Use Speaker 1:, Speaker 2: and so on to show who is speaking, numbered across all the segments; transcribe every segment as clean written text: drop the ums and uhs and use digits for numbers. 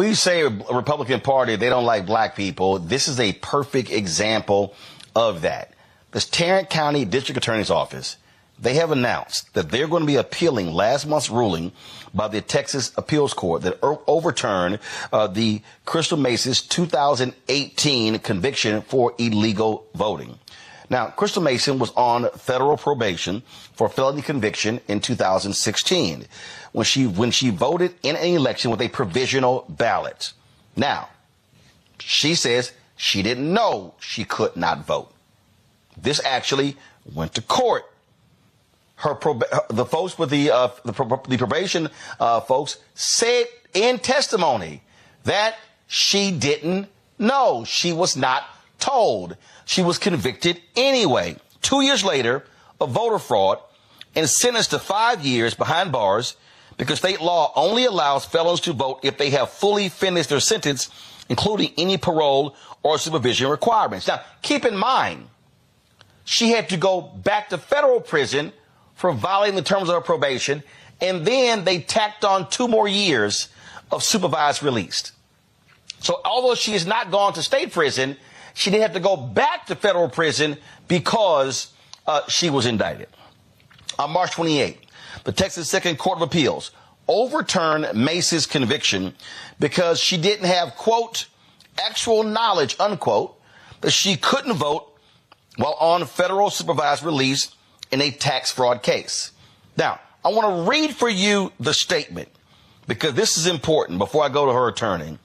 Speaker 1: we say a Republican Party, they don't like black people, this is a perfect example of that. This Tarrant County District Attorney's Office, they have announced that they're going to be appealing last month's ruling by the Texas Appeals Court that overturned the Crystal Mason's 2018 conviction for illegal voting. Now, Crystal Mason was on federal probation for felony conviction in 2016 when she voted in an election with a provisional ballot. Now, she says she didn't know she could not vote. This actually went to court. The folks with the probation folks said in testimony that she didn't know. She was not told. She was convicted anyway. 2 years later of voter fraud and sentenced to 5 years behind bars because state law only allows felons to vote if they have fully finished their sentence, including any parole or supervision requirements. Now, keep in mind, she had to go back to federal prison for violating the terms of her probation, and then they tacked on 2 more years of supervised release. So although she has not gone to state prison, she did have to go back to federal prison because she was indicted. On March 28th, the Texas Second Court of Appeals overturned Mason's conviction because she didn't have, quote, actual knowledge, unquote, that she couldn't vote while on federal supervised release in a tax fraud case. Now, I want to read for you the statement because this is important before I go to her attorney.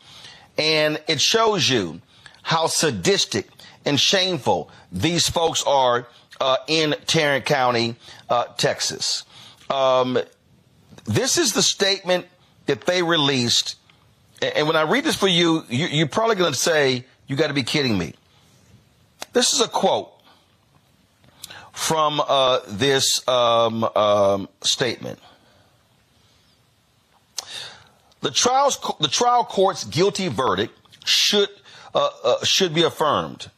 Speaker 1: And it shows you how sadistic and shameful these folks are in Tarrant County, Texas. This is the statement that they released. And when I read this for you, you're probably going to say, you got to be kidding me. This is a quote from this statement. The trial court's guilty verdict should be affirmed.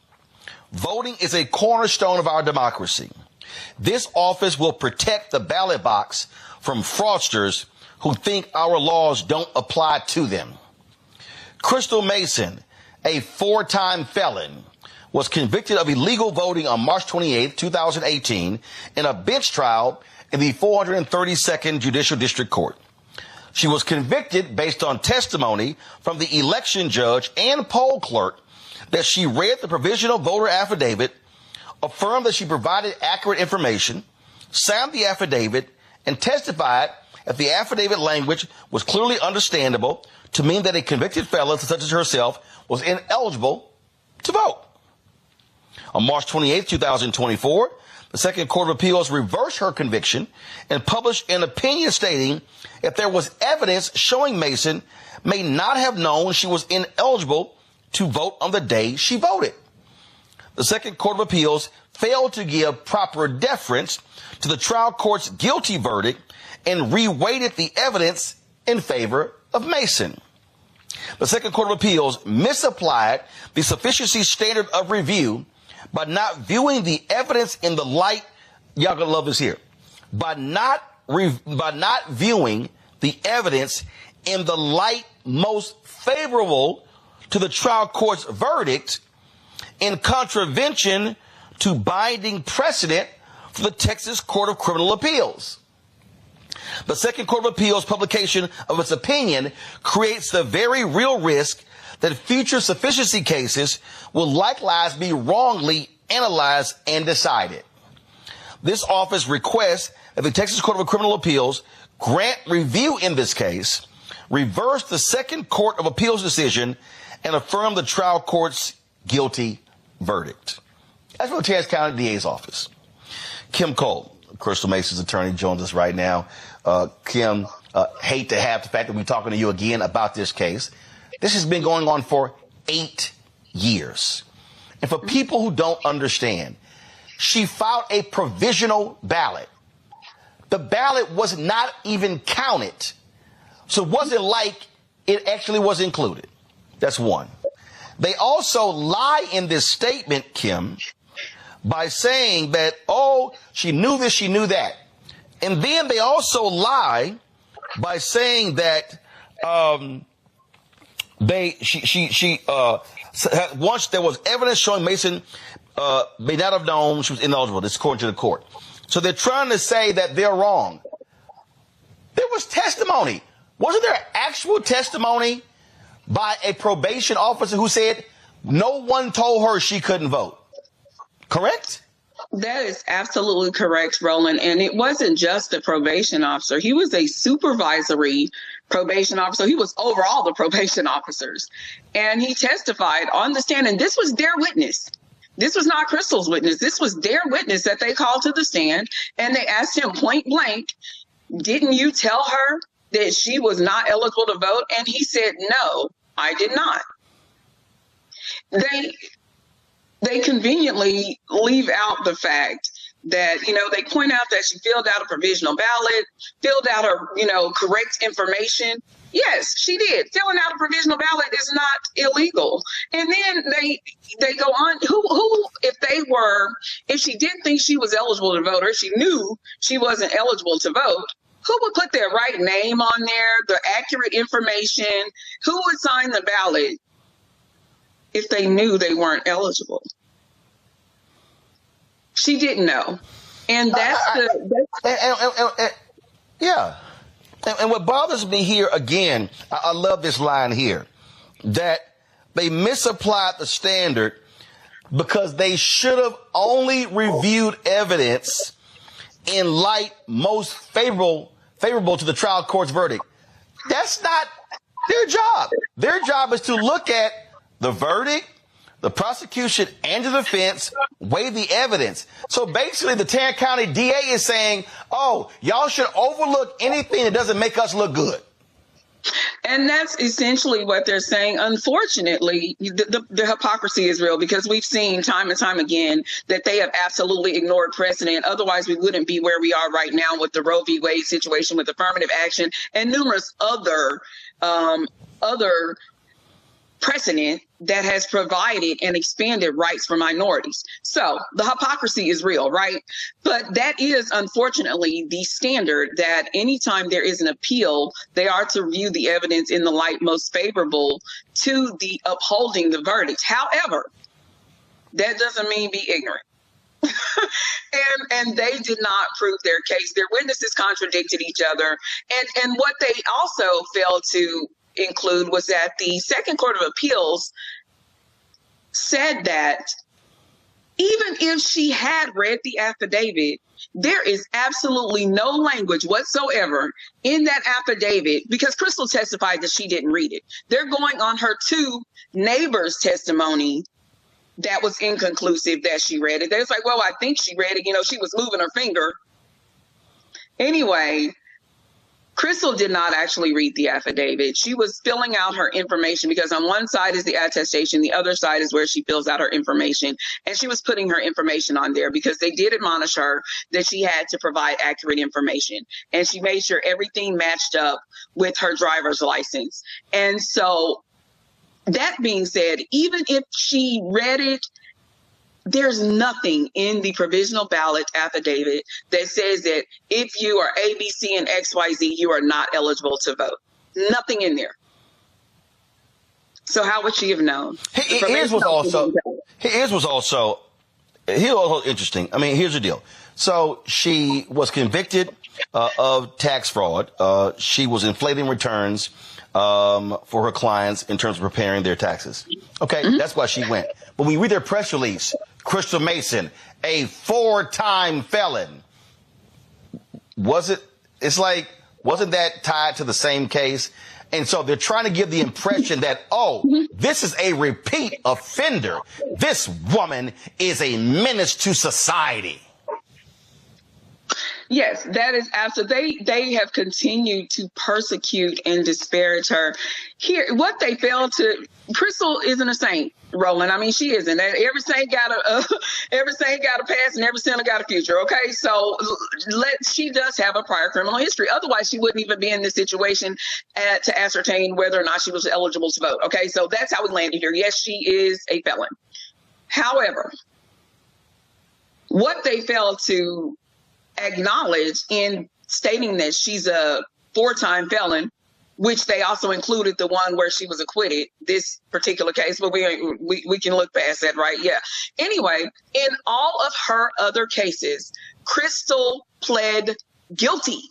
Speaker 1: Voting is a cornerstone of our democracy. This office will protect the ballot box from fraudsters who think our laws don't apply to them. Crystal Mason, a 4-time felon, was convicted of illegal voting on March 28, 2018 in a bench trial in the 432nd Judicial District Court. She was convicted based on testimony from the election judge and poll clerk that she read the provisional voter affidavit, affirmed that she provided accurate information, signed the affidavit, and testified that the affidavit language was clearly understandable to mean that a convicted felon such as herself was ineligible to vote. On March 28, 2024, the Second Court of Appeals reversed her conviction and published an opinion stating that there was evidence showing Mason may not have known she was ineligible to vote on the day she voted. The Second Court of Appeals failed to give proper deference to the trial court's guilty verdict and reweighted the evidence in favor of Mason. The Second Court of Appeals misapplied the sufficiency standard of review by not viewing the evidence in the light, y'all gonna love this here, by not viewing the evidence in the light most favorable to the trial court's verdict in contravention to binding precedent for the Texas Court of Criminal Appeals. The Second Court of Appeals publication of its opinion creates the very real risk that future sufficiency cases will likewise be wrongly analyzed and decided. This office requests that the Texas Court of Criminal Appeals grant review in this case, reverse the Second Court of Appeals decision, and affirm the trial court's guilty verdict. That's from the Tarrant County DA's office. Kim Cole, Crystal Mason's attorney, joins us right now. Kim, hate to have the fact that we're talking to you again about this case. This has been going on for 8 years. And for people who don't understand, she filed a provisional ballot. The ballot was not even counted. So it wasn't like it actually was included. That's one. They also lie in this statement, Kim, by saying that, oh, she knew this, she knew that. And then they also lie by saying that once there was evidence showing Mason may not have known she was ineligible. This is according to the court. So they're trying to say that they're wrong. There was testimony. Wasn't there actual testimony by a probation officer who said no one told her she couldn't vote? Correct?
Speaker 2: That is absolutely correct, Roland. And it wasn't just a probation officer. He was a supervisory probation officer. He was over all the probation officers. And he testified on the stand. And this was their witness. This was not Crystal's witness. This was their witness that they called to the stand. And they asked him point blank, didn't you tell her that she was not eligible to vote? And he said, no, I did not. They conveniently leave out the fact that, they point out that she filled out a provisional ballot, filled out her, correct information. Yes, she did. Filling out a provisional ballot is not illegal. And then they go on, if she didn't think she was eligible to vote, or she knew she wasn't eligible to vote, who would put their right name on there, the accurate information? Who would sign the ballot if they knew they weren't eligible? She didn't know. And
Speaker 1: yeah. And what bothers me here, again, I love this line here, that they misapplied the standard because they should have only reviewed evidence in light most favorable to the trial court's verdict. That's not their job. Their job is to look at the verdict, the prosecution, and the defense, weigh the evidence. So basically, the Tarrant County DA is saying, oh, y'all should overlook anything that doesn't make us look good.
Speaker 2: And that's essentially what they're saying. Unfortunately, the hypocrisy is real, because we've seen time and time again that they have absolutely ignored precedent. Otherwise, we wouldn't be where we are right now with the Roe v. Wade situation, with affirmative action, and numerous other precedent that has provided and expanded rights for minorities. So the hypocrisy is real, right? But that is unfortunately the standard, that anytime there is an appeal, they are to view the evidence in the light most favorable to the upholding the verdict. However, that doesn't mean be ignorant. and they did not prove their case. Their witnesses contradicted each other. And what they also failed to include was that the Second Court of Appeals said that even if she had read the affidavit, there is absolutely no language whatsoever in that affidavit, because Crystal testified that she didn't read it. They're going on her two neighbors' testimony that was inconclusive that she read it. They're like, well, I think she read it. She was moving her finger. Anyway, Crystal did not actually read the affidavit. She was filling out her information, because on one side is the attestation, the other side is where she fills out her information. And she was putting her information on there because they did admonish her that she had to provide accurate information. And she made sure everything matched up with her driver's license. And so, that being said, even if she read it, there's nothing in the provisional ballot affidavit that says that if you are A, B, C, and XYZ, you are not eligible to vote. Nothing in there. So how would she have known?
Speaker 1: Here's what's also interesting. I mean, here's the deal. So she was convicted of tax fraud. She was inflating returns for her clients in terms of preparing their taxes. Okay, That's why she went. But when you read their press release, Crystal Mason, a 4-time felon. Wasn't that tied to the same case? And so they're trying to give the impression that, this is a repeat offender. This woman is a menace to society.
Speaker 2: Yes, that is absolutely. They have continued to persecute and disparage her. Here, what they failed to. Crystal isn't a saint, Roland. I mean, she isn't. Every saint got a past, and every sinner got a future. Okay, so she does have a prior criminal history. Otherwise, she wouldn't even be in this situation to ascertain whether or not she was eligible to vote. Okay, so that's how we landed here. Yes, she is a felon. However, what they failed to acknowledge in stating that she's a 4-time felon which they also included the one where she was acquitted, this particular case, but we can look past that, right? Yeah. Anyway, in all of her other cases, Crystal pled guilty.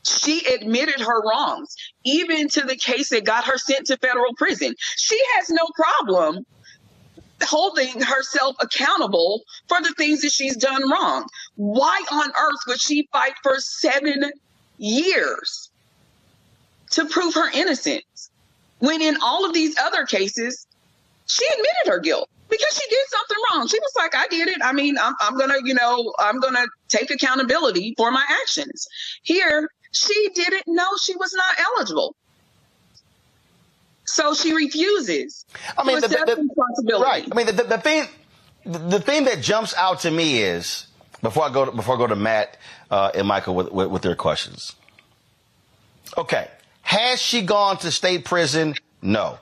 Speaker 2: She admitted her wrongs, even to the case that got her sent to federal prison. She has no problem holding herself accountable for the things that she's done wrong. Why on earth would she fight for 7 years to prove her innocence when in all of these other cases, she admitted her guilt because she did something wrong? She was like, I did it. I mean, I'm going to take accountability for my actions. Here, she didn't know she was not eligible. So she refuses to accept responsibility. Right.
Speaker 1: I mean, the thing that jumps out to me is, before I go to Matt and Michael with their questions. Okay. Has she gone to state prison? No.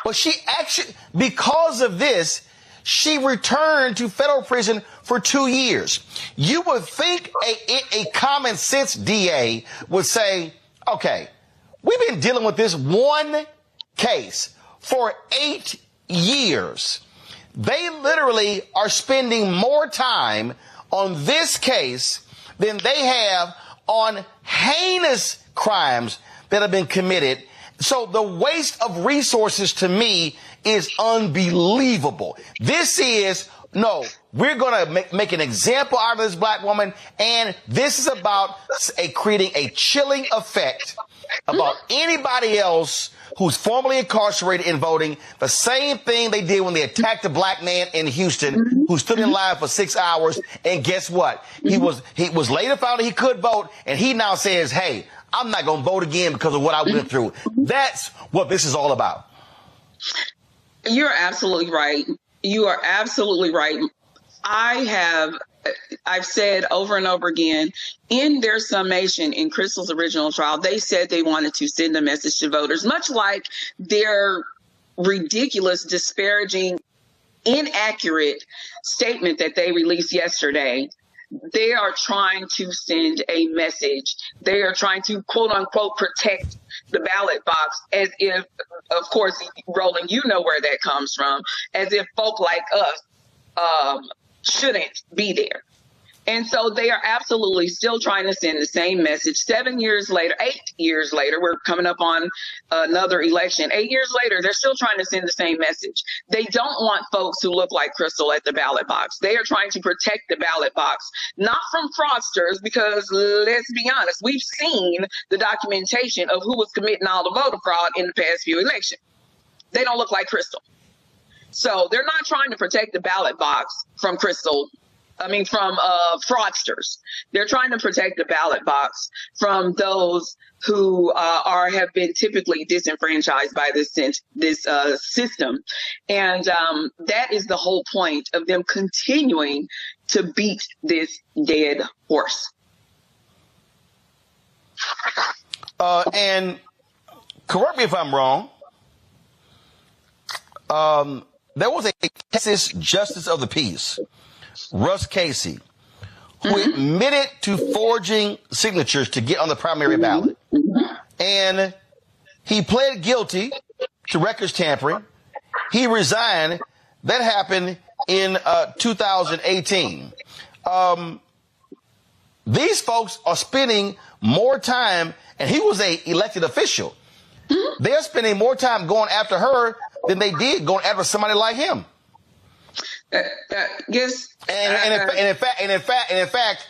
Speaker 1: But she actually, because of this, she returned to federal prison for 2 years. You would think a common sense DA would say, okay, we've been dealing with this one case for 8 years. They literally are spending more time on this case than they have on heinous crimes that have been committed. So the waste of resources to me is unbelievable. This is, no, we're going to make an example out of this black woman. And this is about creating a chilling effect about anybody else who's formerly incarcerated in voting. The same thing they did when they attacked a black man in Houston who stood in line for 6 hours. And guess what? He was later found that he could vote. And he now says, hey, I'm not going to vote again because of what I went through. That's what this is all about.
Speaker 2: You're absolutely right. You are absolutely right. I've said over and over again, in their summation in Crystal's original trial, they said they wanted to send a message to voters, much like their ridiculous, disparaging, inaccurate statement that they released yesterday. They are trying to send a message. They are trying to, quote unquote, protect the ballot box, as if, of course, Roland, you know where that comes from, as if folk like us shouldn't be there. And so they are absolutely still trying to send the same message. 7 years later, 8 years later, we're coming up on another election. 8 years later, they're still trying to send the same message. They don't want folks who look like Crystal at the ballot box. They are trying to protect the ballot box, not from fraudsters, because let's be honest, we've seen the documentation of who was committing all the voter fraud in the past few elections. They don't look like Crystal. So they're not trying to protect the ballot box from from fraudsters. They're trying to protect the ballot box from those who have been typically disenfranchised by this system. And that is the whole point of them continuing to beat this dead horse.
Speaker 1: And correct me if I'm wrong. There was a Texas Justice of the Peace, Russ Casey, who admitted to forging signatures to get on the primary ballot. And he pled guilty to records tampering. He resigned. That happened in 2018. These folks are spending more time, and he was an elected official. They're spending more time going after her than they did going after somebody like him.
Speaker 2: Yes.
Speaker 1: And in fact,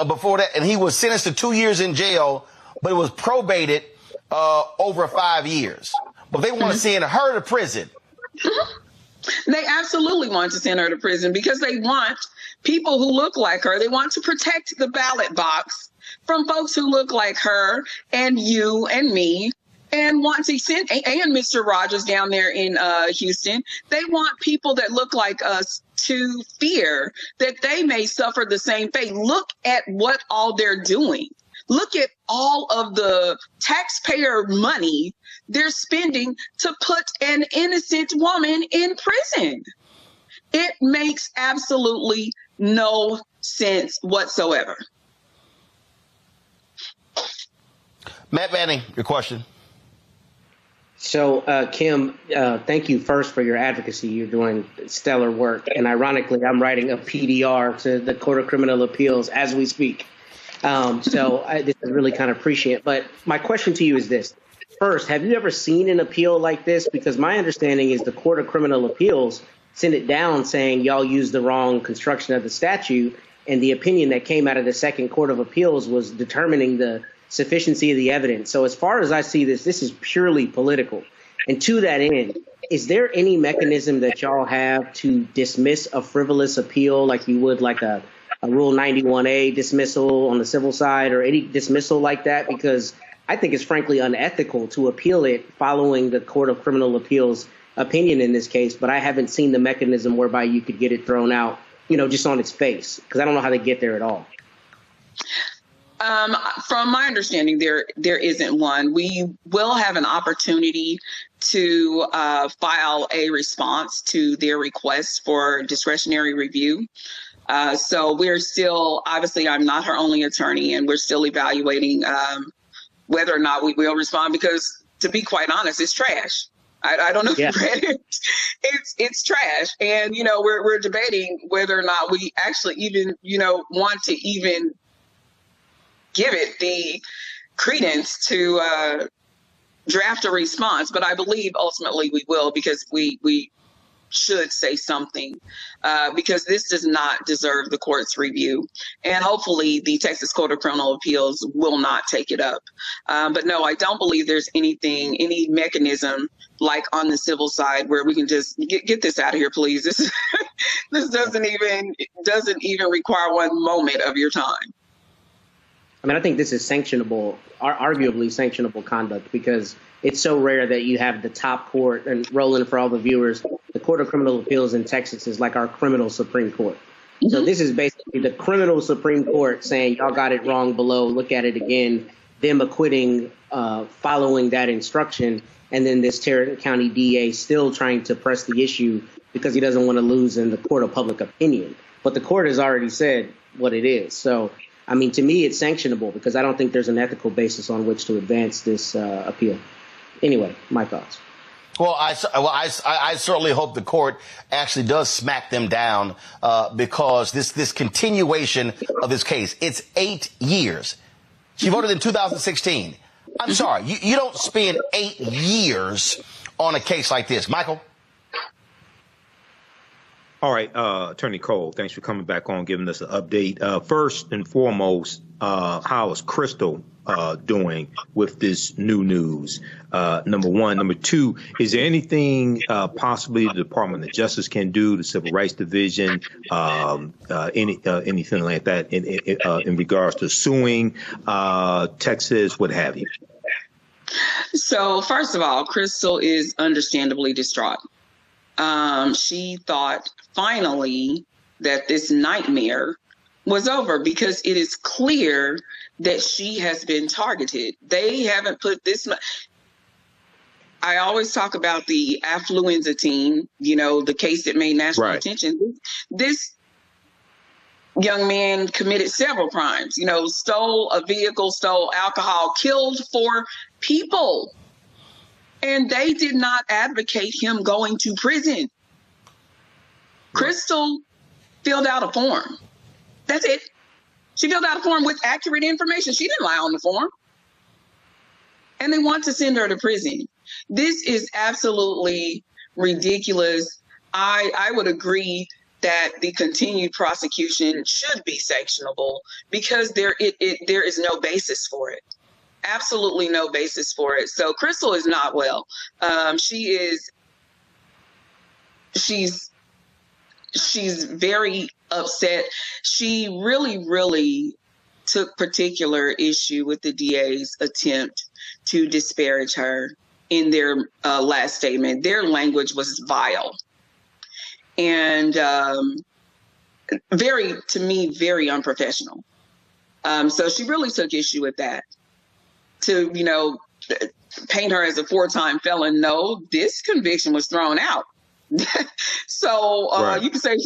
Speaker 1: before that, and he was sentenced to 2 years in jail, but it was probated over 5 years. But they want to send her to prison.
Speaker 2: They absolutely want to send her to prison because they want people who look like her. They want to protect the ballot box from folks who look like her and you and me. And want to send, and Mr. Rogers down there in Houston, they want people that look like us to fear that they may suffer the same fate. Look at what all they're doing. Look at all of the taxpayer money they're spending to put an innocent woman in prison. It makes absolutely no sense whatsoever.
Speaker 1: Matt Manning, your question.
Speaker 3: So, Kim, thank you first for your advocacy. You're doing stellar work. And ironically, I'm writing a PDR to the Court of Criminal Appeals as we speak. This is really kind of appreciate. But my question to you is this. First, have you ever seen an appeal like this? Because my understanding is the Court of Criminal Appeals sent it down saying y'all used the wrong construction of the statute. And the opinion that came out of the Second Court of Appeals was determining the sufficiency of the evidence. So as far as I see this is purely political. And to that end, is there any mechanism that y'all have to dismiss a frivolous appeal like you would like a Rule 91A dismissal on the civil side or any dismissal like that? Because I think it's frankly unethical to appeal it following the Court of Criminal Appeals opinion in this case. But I haven't seen the mechanism whereby you could get it thrown out, just on its face, because I don't know how to get there at all.
Speaker 2: From my understanding, there isn't one. We will have an opportunity to file a response to their request for discretionary review. So we're still, obviously, I'm not her only attorney, and we're still evaluating whether or not we will respond, because to be quite honest, it's trash. I don't know if you read it. It's trash. And, we're debating whether or not we actually even, want to even give it the credence to draft a response. But I believe ultimately we will, because we should say something, because this does not deserve the court's review. And hopefully the Texas Court of Criminal Appeals will not take it up. But no, I don't believe there's any mechanism like on the civil side where we can just get this out of here, please. This doesn't even require one moment of your time.
Speaker 3: I mean, I think this is sanctionable, arguably sanctionable conduct, because it's so rare that you have the top court, and Roland, for all the viewers, the Court of Criminal Appeals in Texas is like our criminal Supreme Court. Mm-hmm. So this is basically the criminal Supreme Court saying, y'all got it wrong below, look at it again, them acquitting following that instruction, and then this Tarrant County DA still trying to press the issue because he doesn't want to lose in the court of public opinion. But the court has already said what it is. So, I mean, to me, it's sanctionable because I don't think there's an ethical basis on which to advance this appeal. Anyway, my thoughts.
Speaker 1: Well, I certainly hope the court actually does smack them down because this continuation of this case, it's 8 years. She voted in 2016. I'm sorry, you don't spend 8 years on a case like this. Michael?
Speaker 4: All right, Attorney Cole, thanks for coming back on, giving us an update. First and foremost, how is Crystal doing with this new news? Number one. Number two, is there anything possibly the Department of Justice can do, the Civil Rights Division, anything like that in regards to suing Texas, what have you?
Speaker 2: So first of all, Crystal is understandably distraught. She thought finally that this nightmare was over because it is clear that she has been targeted. They haven't put this much. I always talk about the affluenza team, the case that made national attention. This young man committed several crimes, stole a vehicle, stole alcohol, killed 4 people. And they did not advocate him going to prison. Crystal filled out a form. That's it. She filled out a form with accurate information. She didn't lie on the form. And they want to send her to prison. This is absolutely ridiculous. I would agree that the continued prosecution should be sanctionable because there is no basis for it. Absolutely no basis for it. So Crystal is not well. She's very upset. She really took particular issue with the DA's attempt to disparage her in their last statement. Their language was vile and very unprofessional. So she really took issue with that. To, paint her as a 4-time felon. No, this conviction was thrown out. So
Speaker 4: Right.
Speaker 2: you can say,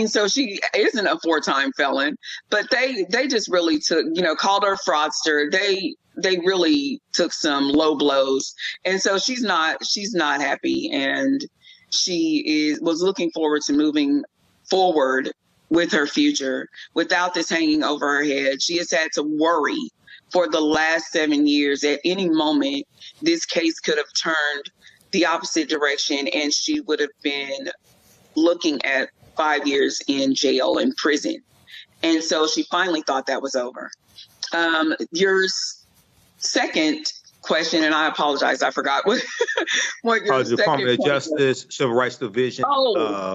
Speaker 2: so she isn't a 4-time felon, but they just really took, called her fraudster. They really took some low blows, and so she's not happy, and she was looking forward to moving forward with her future without this hanging over her head. She has had to worry for the last 7 years. At any moment, this case could have turned the opposite direction, and she would have been looking at 5 years in jail, in prison. And so she finally thought that was over. Your second question, and I apologize, I forgot what your second
Speaker 4: Department of
Speaker 2: point was.
Speaker 4: Justice, Civil Rights Division.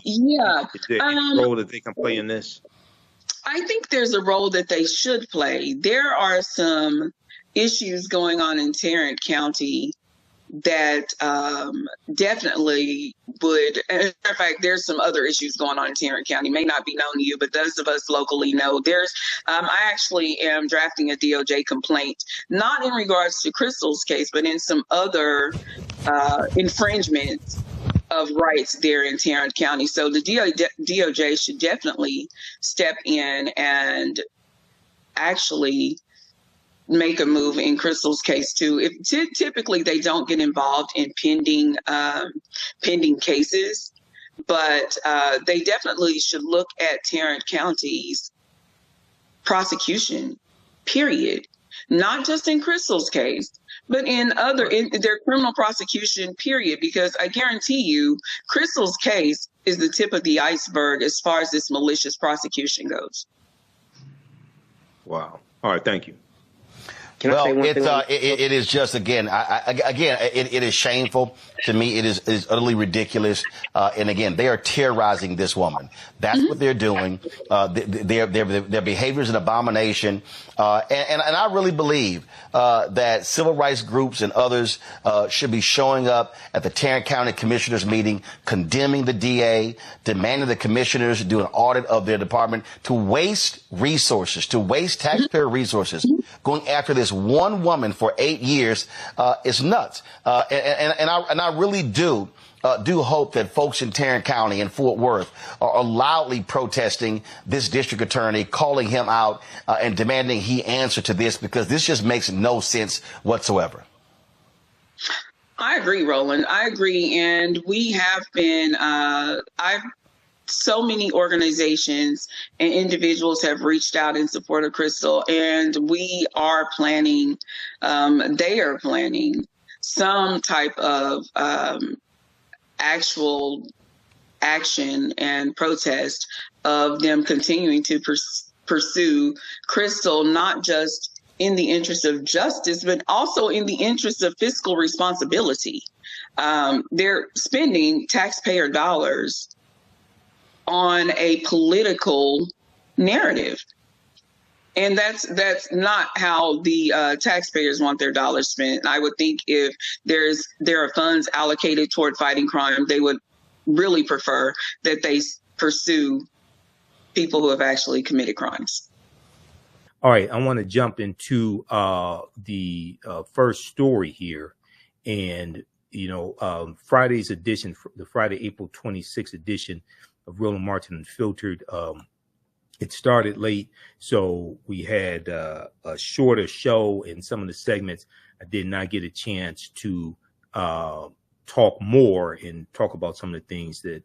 Speaker 2: Yeah.
Speaker 4: Is there any role that they can play in this?
Speaker 2: I think there's a role that they should play. There are some issues going on in Tarrant County that definitely would, and as a matter of fact, there's some other issues going on in Tarrant County, may not be known to you, but those of us locally know. I actually am drafting a DOJ complaint, not in regards to Crystal's case, but in some other infringements of rights there in Tarrant County. So the DOJ should definitely step in and actually make a move in Crystal's case too. Typically they don't get involved in pending cases, but they definitely should look at Tarrant County's prosecution, period. Not just in Crystal's case, but in their criminal prosecution, period. Because I guarantee you, Crystal's case is the tip of the iceberg as far as this malicious prosecution goes.
Speaker 4: Wow. All right. Thank you.
Speaker 1: Well, it is just, again, it is shameful to me. It is utterly ridiculous. And again, they are terrorizing this woman. That's what they're doing. Their behavior is an abomination. And I really believe that civil rights groups and others should be showing up at the Tarrant County Commissioners meeting, condemning the DA, demanding the commissioners do an audit of their department, to waste resources, to waste taxpayer resources, going after this one woman for 8 years is nuts. And I really do hope that folks in Tarrant County and Fort Worth are loudly protesting this district attorney, calling him out and demanding he answer to this, because this just makes no sense whatsoever.
Speaker 2: I agree, Roland. I agree. And we have been, so many organizations and individuals have reached out in support of Crystal, and we are planning, they are planning some type of actual action and protest of them continuing to pursue Crystal, not just in the interest of justice, but also in the interest of fiscal responsibility. They're spending taxpayer dollars on a political narrative. And that's not how the taxpayers want their dollars spent. I would think if there are funds allocated toward fighting crime, they would really prefer that they pursue people who have actually committed crimes.
Speaker 5: All right, I want to jump into the first story here. And, Friday's edition, the Friday, April 26th edition of Roland Martin Unfiltered. It started late, so we had a shorter show, and some of the segments I did not get a chance to talk more and talk about some of the things that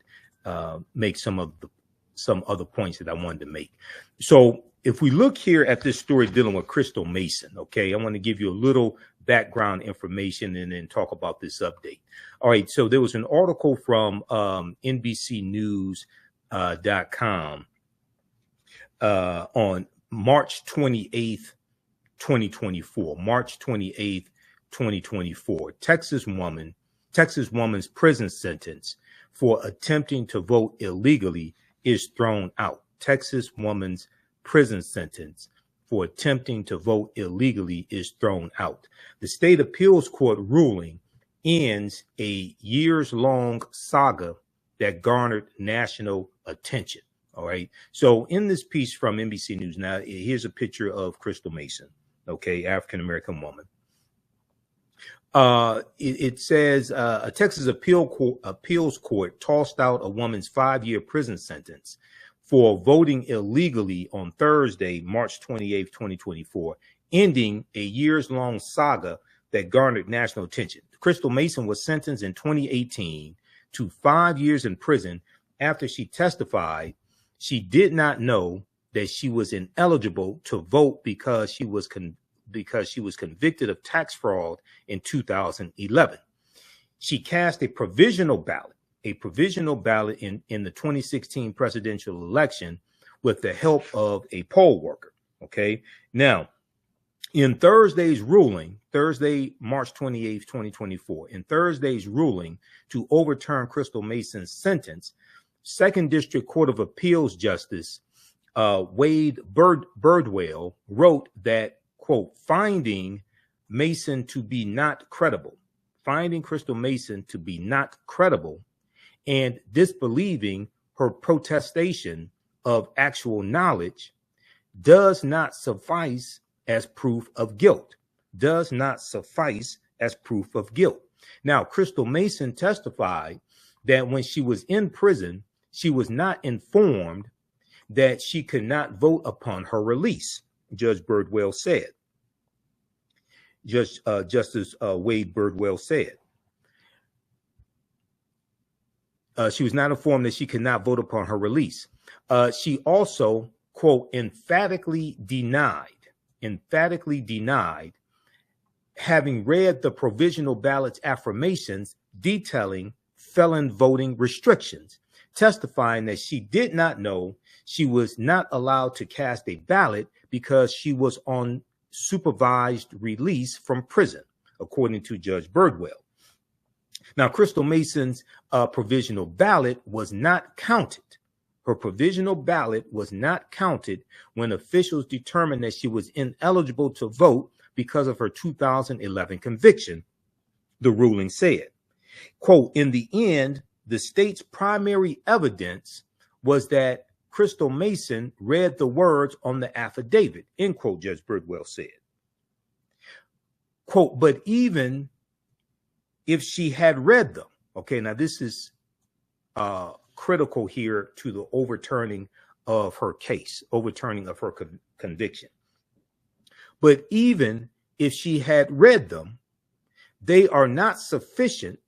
Speaker 5: make some other points that I wanted to make. So if we look here at this story dealing with Crystal Mason, okay, I want to give you a little background information and then talk about this update. All right, so there was an article from NBCnews.com on March 28th, 2024. March 28th, 2024. Texas woman's prison sentence for attempting to vote illegally is thrown out. Texas woman's prison sentence for attempting to vote illegally is thrown out. The state appeals court ruling ends a years-long saga that garnered national attention. All right. So in this piece from NBC News, now here's a picture of Crystal Mason, okay, African-American woman. It says a Texas appeals court tossed out a woman's 5-year prison sentence for voting illegally on Thursday, March 28th, 2024, ending a years-long saga that garnered national attention. Crystal Mason was sentenced in 2018 to 5 years in prison after she testified she did not know that she was ineligible to vote because she was convicted of tax fraud in 2011. She cast a provisional ballot in the 2016 presidential election with the help of a poll worker. Okay. Now, in Thursday's ruling, Thursday, March 28th, 2024, in Thursday's ruling to overturn Crystal Mason's sentence, Second District Court of Appeals Justice Wade Birdwell wrote that, quote, finding Mason to be not credible, finding Crystal Mason to be not credible and disbelieving her protestation of actual knowledge does not suffice as proof of guilt, does not suffice as proof of guilt. Now, Crystal Mason testified that when she was in prison, she was not informed that she could not vote upon her release, Judge Birdwell said. Justice Wade Birdwell said. She was not informed that she could not vote upon her release. She also, quote, emphatically denied having read the provisional ballot's affirmations detailing felon voting restrictions, testifying that she did not know she was not allowed to cast a ballot because she was on supervised release from prison, according to Judge Birdwell. Now, Crystal Mason's provisional ballot was not counted. Her provisional ballot was not counted when officials determined that she was ineligible to vote because of her 2011 conviction, the ruling said. Quote, in the end, the state's primary evidence was that Crystal Mason read the words on the affidavit, end quote, Judge Birdwell said. Quote, but even if she had read them, okay, now this is critical here to the overturning of her case, overturning of her conviction. But even if she had read them, they are not sufficient,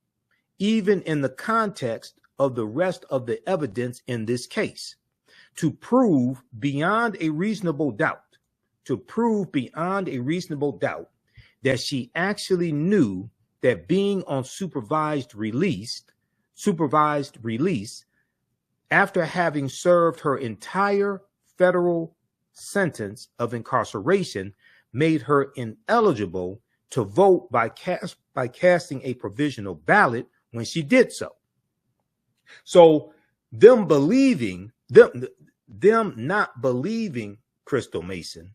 Speaker 5: even in the context of the rest of the evidence in this case, to prove beyond a reasonable doubt, that she actually knew that being on supervised release after having served her entire federal sentence of incarceration made her ineligible to vote by casting a provisional ballot when she did so. So them not believing Crystal Mason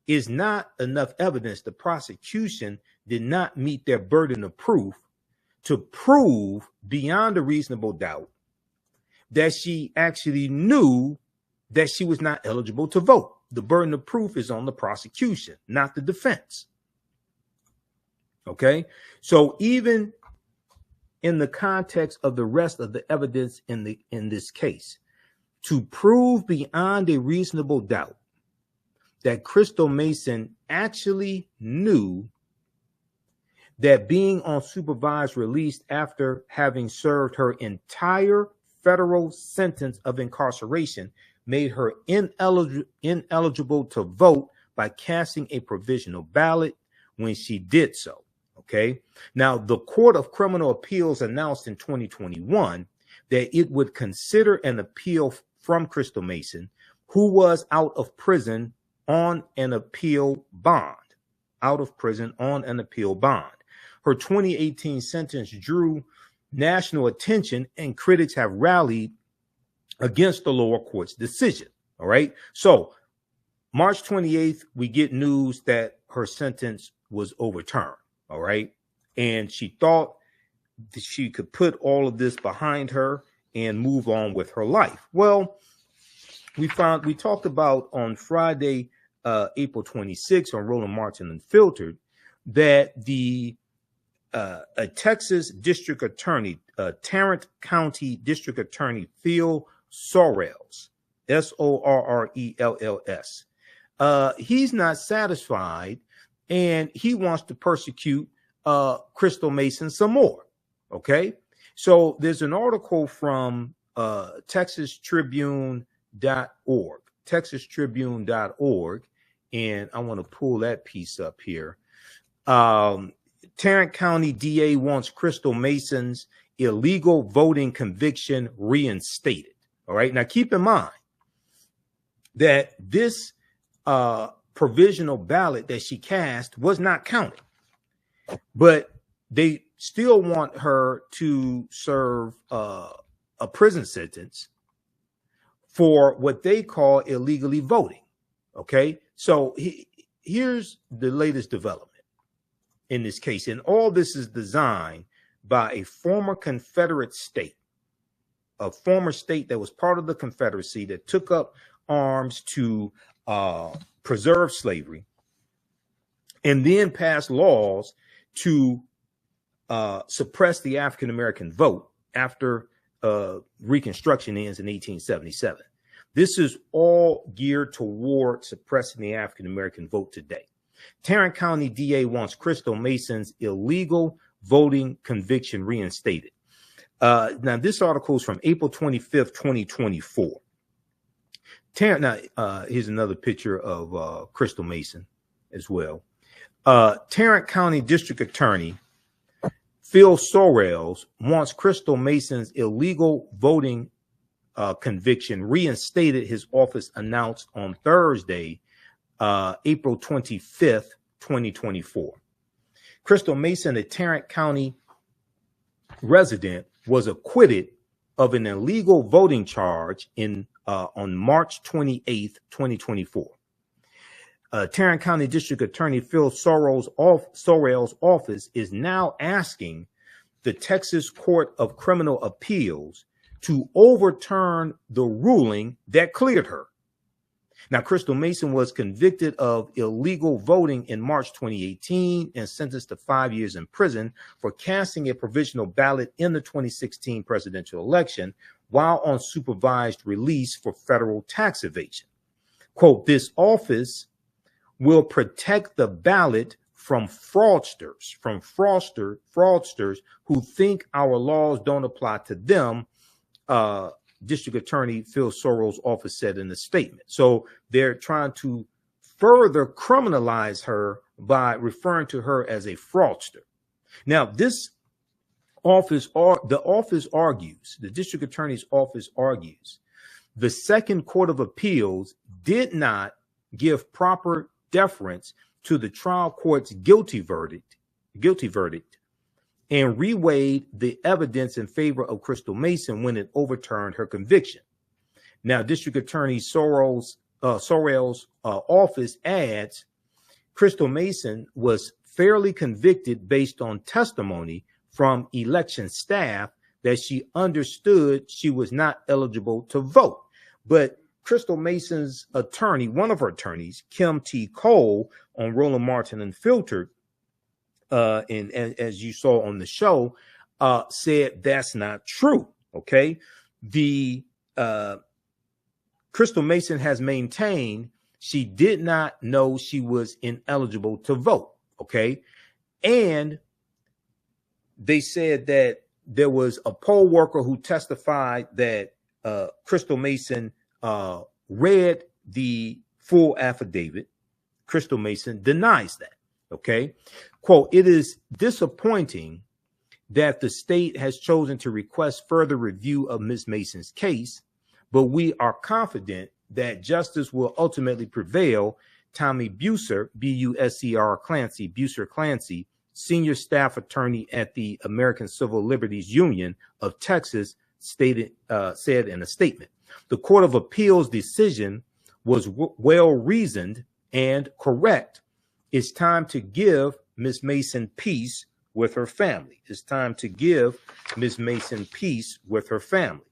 Speaker 5: is not enough evidence. The prosecution did not meet their burden of proof to prove beyond a reasonable doubt that she actually knew that she was not eligible to vote. The burden of proof is on the prosecution, not the defense. Okay, so even in the context of the rest of the evidence in this case, to prove beyond a reasonable doubt that Crystal Mason actually knew that being on supervised release after having served her entire federal sentence of incarceration made her ineligible to vote by casting a provisional ballot when she did so. Okay. Now, the Court of Criminal Appeals announced in 2021 that it would consider an appeal from Crystal Mason, who was out of prison on an appeal bond, Her 2018 sentence drew national attention, and critics have rallied against the lower court's decision. All right. So March 28th, we get news that her sentence was overturned. All right. And she thought that she could put all of this behind her and move on with her life. Well, we talked about on Friday, April 26th on Roland, Martin, Unfiltered, that the a Texas District Attorney, Tarrant County District Attorney Phil Sorrells, Sorrells. He's not satisfied, and he wants to persecute Crystal Mason some more. Okay, so there's an article from TexasTribune.org, TexasTribune.org, and I want to pull that piece up here. Tarrant County DA wants Crystal Mason's illegal voting conviction reinstated. All right, now keep in mind that this provisional ballot that she cast was not counted, but they still want her to serve a prison sentence for what they call illegally voting. Okay, so here's the latest development in this case, and all this is designed by a former Confederate state, a former state that was part of the Confederacy that took up arms to preserve slavery, and then passed laws to suppress the African American vote after Reconstruction ends in 1877. This is all geared toward suppressing the African American vote today. Tarrant County DA wants Crystal Mason's illegal voting conviction reinstated. Now, this article is from April 25th, 2024. Here's another picture of Crystal Mason as well. Tarrant County District Attorney Phil Sorrells wants Crystal Mason's illegal voting conviction reinstated, his office announced on Thursday, April 25th, 2024. Crystal Mason, a Tarrant County resident, was acquitted of an illegal voting charge on March 28th, 2024. Tarrant County District Attorney Phil Sorrells' office is now asking the Texas Court of Criminal Appeals to overturn the ruling that cleared her. Now, Crystal Mason was convicted of illegal voting in March 2018 and sentenced to 5 years in prison for casting a provisional ballot in the 2016 presidential election while on supervised release for federal tax evasion. Quote, this office will protect the ballot from fraudsters, who think our laws don't apply to them, District Attorney Phil Sorrells' office said in a statement. So they're trying to further criminalize her by referring to her as a fraudster. Now, this office, the District Attorney's office argues, the Second Court of Appeals did not give proper deference to the trial court's guilty verdict, and reweighed the evidence in favor of Crystal Mason when it overturned her conviction. Now, District Attorney Sorrells' office adds, Crystal Mason was fairly convicted based on testimony from election staff that she understood she was not eligible to vote. But Crystal Mason's attorney, one of her attorneys, Kim T. Cole, on Roland, Martin, Unfiltered, and as you saw on the show, said that's not true. Okay, the Crystal Mason has maintained she did not know she was ineligible to vote. Okay, and they said that there was a poll worker who testified that Crystal Mason read the full affidavit. Crystal Mason denies that. Okay, quote, it is disappointing that the state has chosen to request further review of Ms. Mason's case, but we are confident that justice will ultimately prevail. Tommy Buser, B-U-S-E-R Clancy, senior staff attorney at the American Civil Liberties Union of Texas, said in a statement. The Court of Appeals decision was well-reasoned and correct. It's time to give Ms. Mason peace with her family. It's time to give Ms. Mason peace with her family.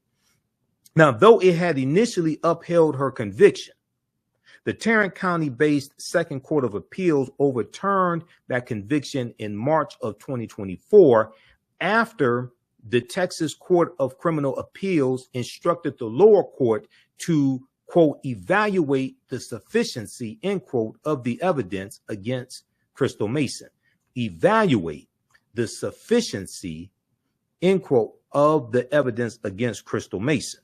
Speaker 5: Now, though it had initially upheld her conviction, The Tarrant County-based Second Court of Appeals overturned that conviction in March of 2024 after the Texas Court of Criminal Appeals instructed the lower court to, quote, evaluate the sufficiency, end quote, of the evidence against Crystal Mason. Evaluate the sufficiency, end quote, of the evidence against Crystal Mason.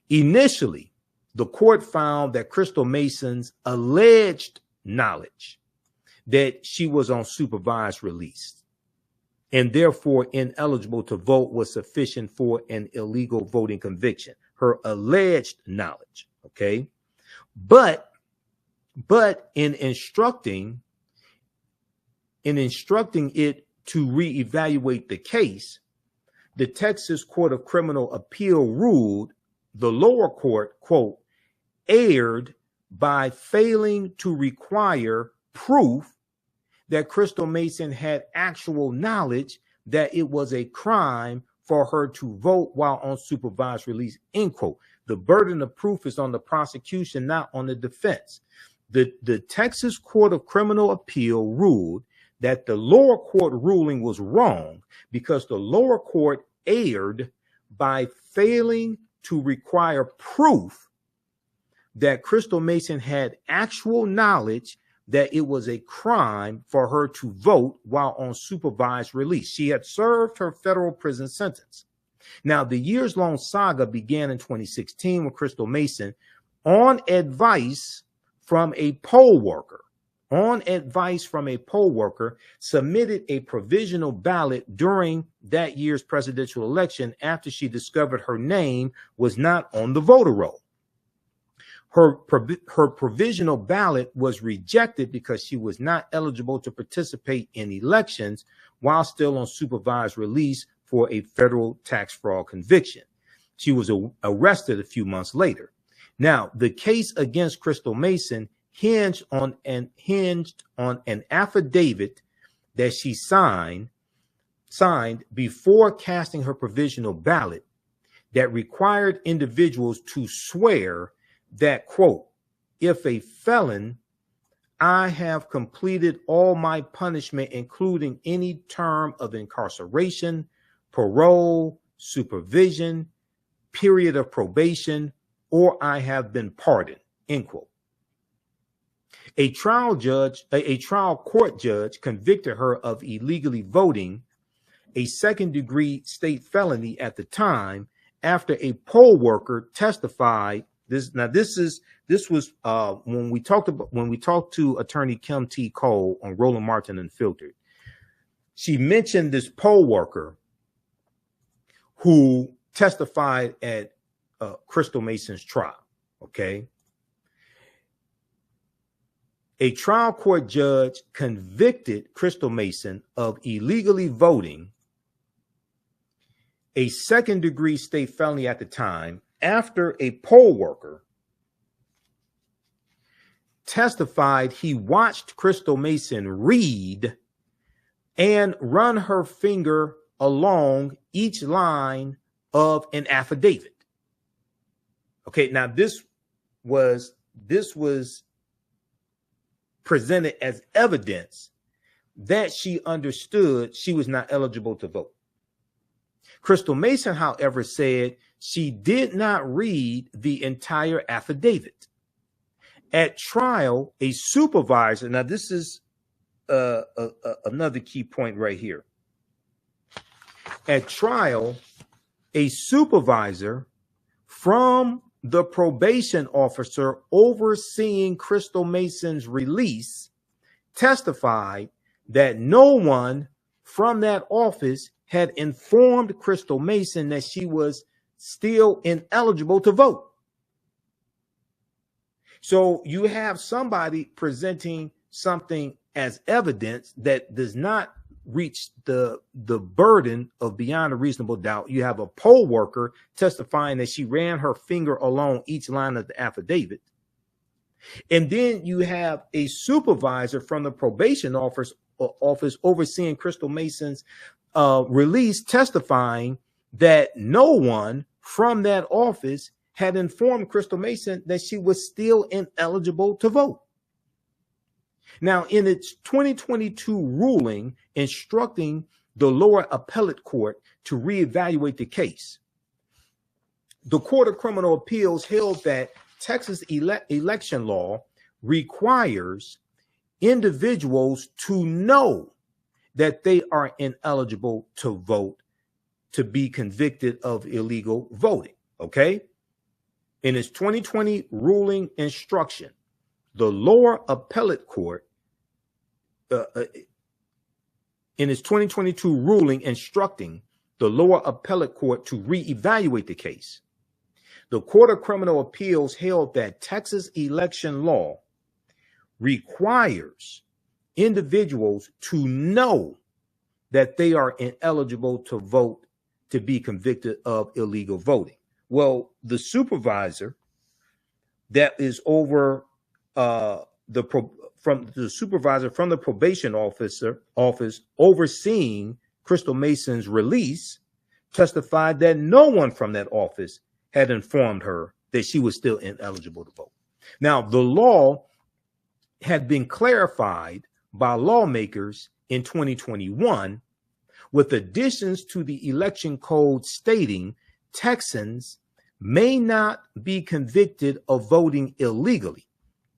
Speaker 5: Initially, the court found that Crystal Mason's alleged knowledge that she was on supervised release and therefore ineligible to vote was sufficient for an illegal voting conviction. Her alleged knowledge, okay? But in instructing it to reevaluate the case, the Texas Court of Criminal Appeal ruled the lower court, quote, erred by failing to require proof that Crystal Mason had actual knowledge that it was a crime for her to vote while on supervised release, end quote. The burden of proof is on the prosecution, not on the defense. The Texas Court of Criminal Appeal ruled that the lower court ruling was wrong because the lower court erred by failing to require proof that Crystal Mason had actual knowledge that it was a crime for her to vote while on supervised release. She had served her federal prison sentence. Now, the years-long saga began in 2016 when Crystal Mason, on advice from a poll worker, submitted a provisional ballot during that year's presidential election after she discovered her name was not on the voter roll. Her provisional ballot was rejected because she was not eligible to participate in elections while still on supervised release for a federal tax fraud conviction. She was arrested a few months later. Now, the case against Crystal Mason hinged on an affidavit that she signed before casting her provisional ballot that required individuals to swear that, quote, if a felon, I have completed all my punishment, including any term of incarceration, parole, supervision, period of probation, or I have been pardoned, end quote. A trial court judge convicted her of illegally voting, a second-degree state felony at the time, after a poll worker testified. This was when we talked to Attorney Kim T. Cole on Roland, Martin, Unfiltered. She mentioned this poll worker who testified at Crystal Mason's trial. Okay. A trial court judge convicted Crystal Mason of illegally voting, a second-degree state felony at the time, after a poll worker testified he watched Crystal Mason read and run her finger along each line of an affidavit. Okay, now this was presented as evidence that she understood she was not eligible to vote. Crystal Mason, however, said she did not read the entire affidavit. At trial, a supervisor, now this is another key point right here. At trial, a supervisor from the probation officer overseeing Crystal Mason's release testified that no one from that office had informed Crystal Mason that she was still ineligible to vote. So you have somebody presenting something as evidence that does not reach the burden of beyond a reasonable doubt. You have a poll worker testifying that she ran her finger along each line of the affidavit. And then you have a supervisor from the probation office overseeing Crystal Mason's release testifying that no one from that office had informed Crystal Mason that she was still ineligible to vote. Now, in its 2022 ruling instructing the lower appellate court to reevaluate the case, the Court of Criminal Appeals held that Texas election law requires individuals to know that they are ineligible to vote to be convicted of illegal voting. Okay? In its 2020 ruling instruction, the lower appellate court, in its 2022 ruling instructing the lower appellate court to reevaluate the case, the Court of Criminal Appeals held that Texas election law requires individuals to know that they are ineligible to vote to be convicted of illegal voting. Well, the supervisor that is over from the probation office overseeing Crystal Mason's release testified that no one from that office had informed her that she was still ineligible to vote. Now, the law had been clarified by lawmakers in 2021 with additions to the election code stating Texans may not be convicted of voting illegally.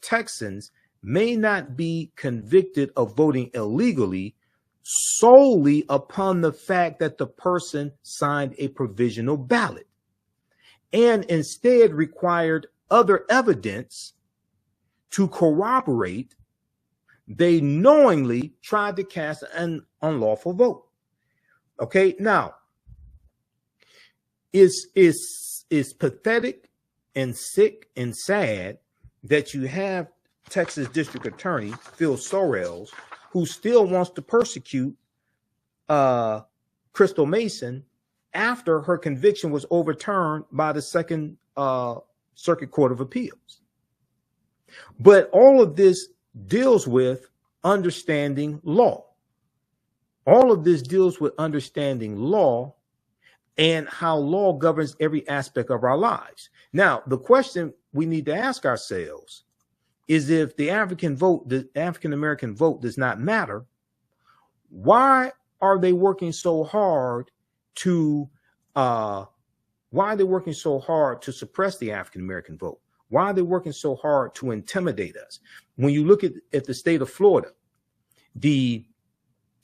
Speaker 5: Texans may not be convicted of voting illegally solely upon the fact that the person signed a provisional ballot, and instead required other evidence to corroborate they knowingly tried to cast an unlawful vote. Okay, now it's pathetic and sick and sad that you have Texas District Attorney Phil Sorrells, who still wants to persecute Crystal Mason after her conviction was overturned by the Second Circuit Court of Appeals. But all of this deals with understanding law. All of this deals with understanding law and how law governs every aspect of our lives. Now, the question we need to ask ourselves is, if the African American vote does not matter, why are they working so hard to suppress the African American vote? Why are they working so hard to intimidate us? When you look at the state of Florida, the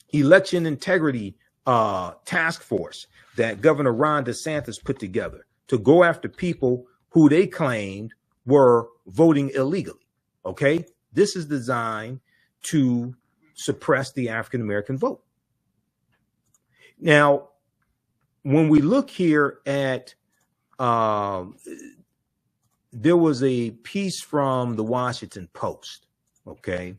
Speaker 5: election integrity task force that Governor Ron DeSantis put together to go after people who they claimed were voting illegally. Okay, this is designed to suppress the African American vote. Now, when we look here at, there was a piece from the Washington Post, okay?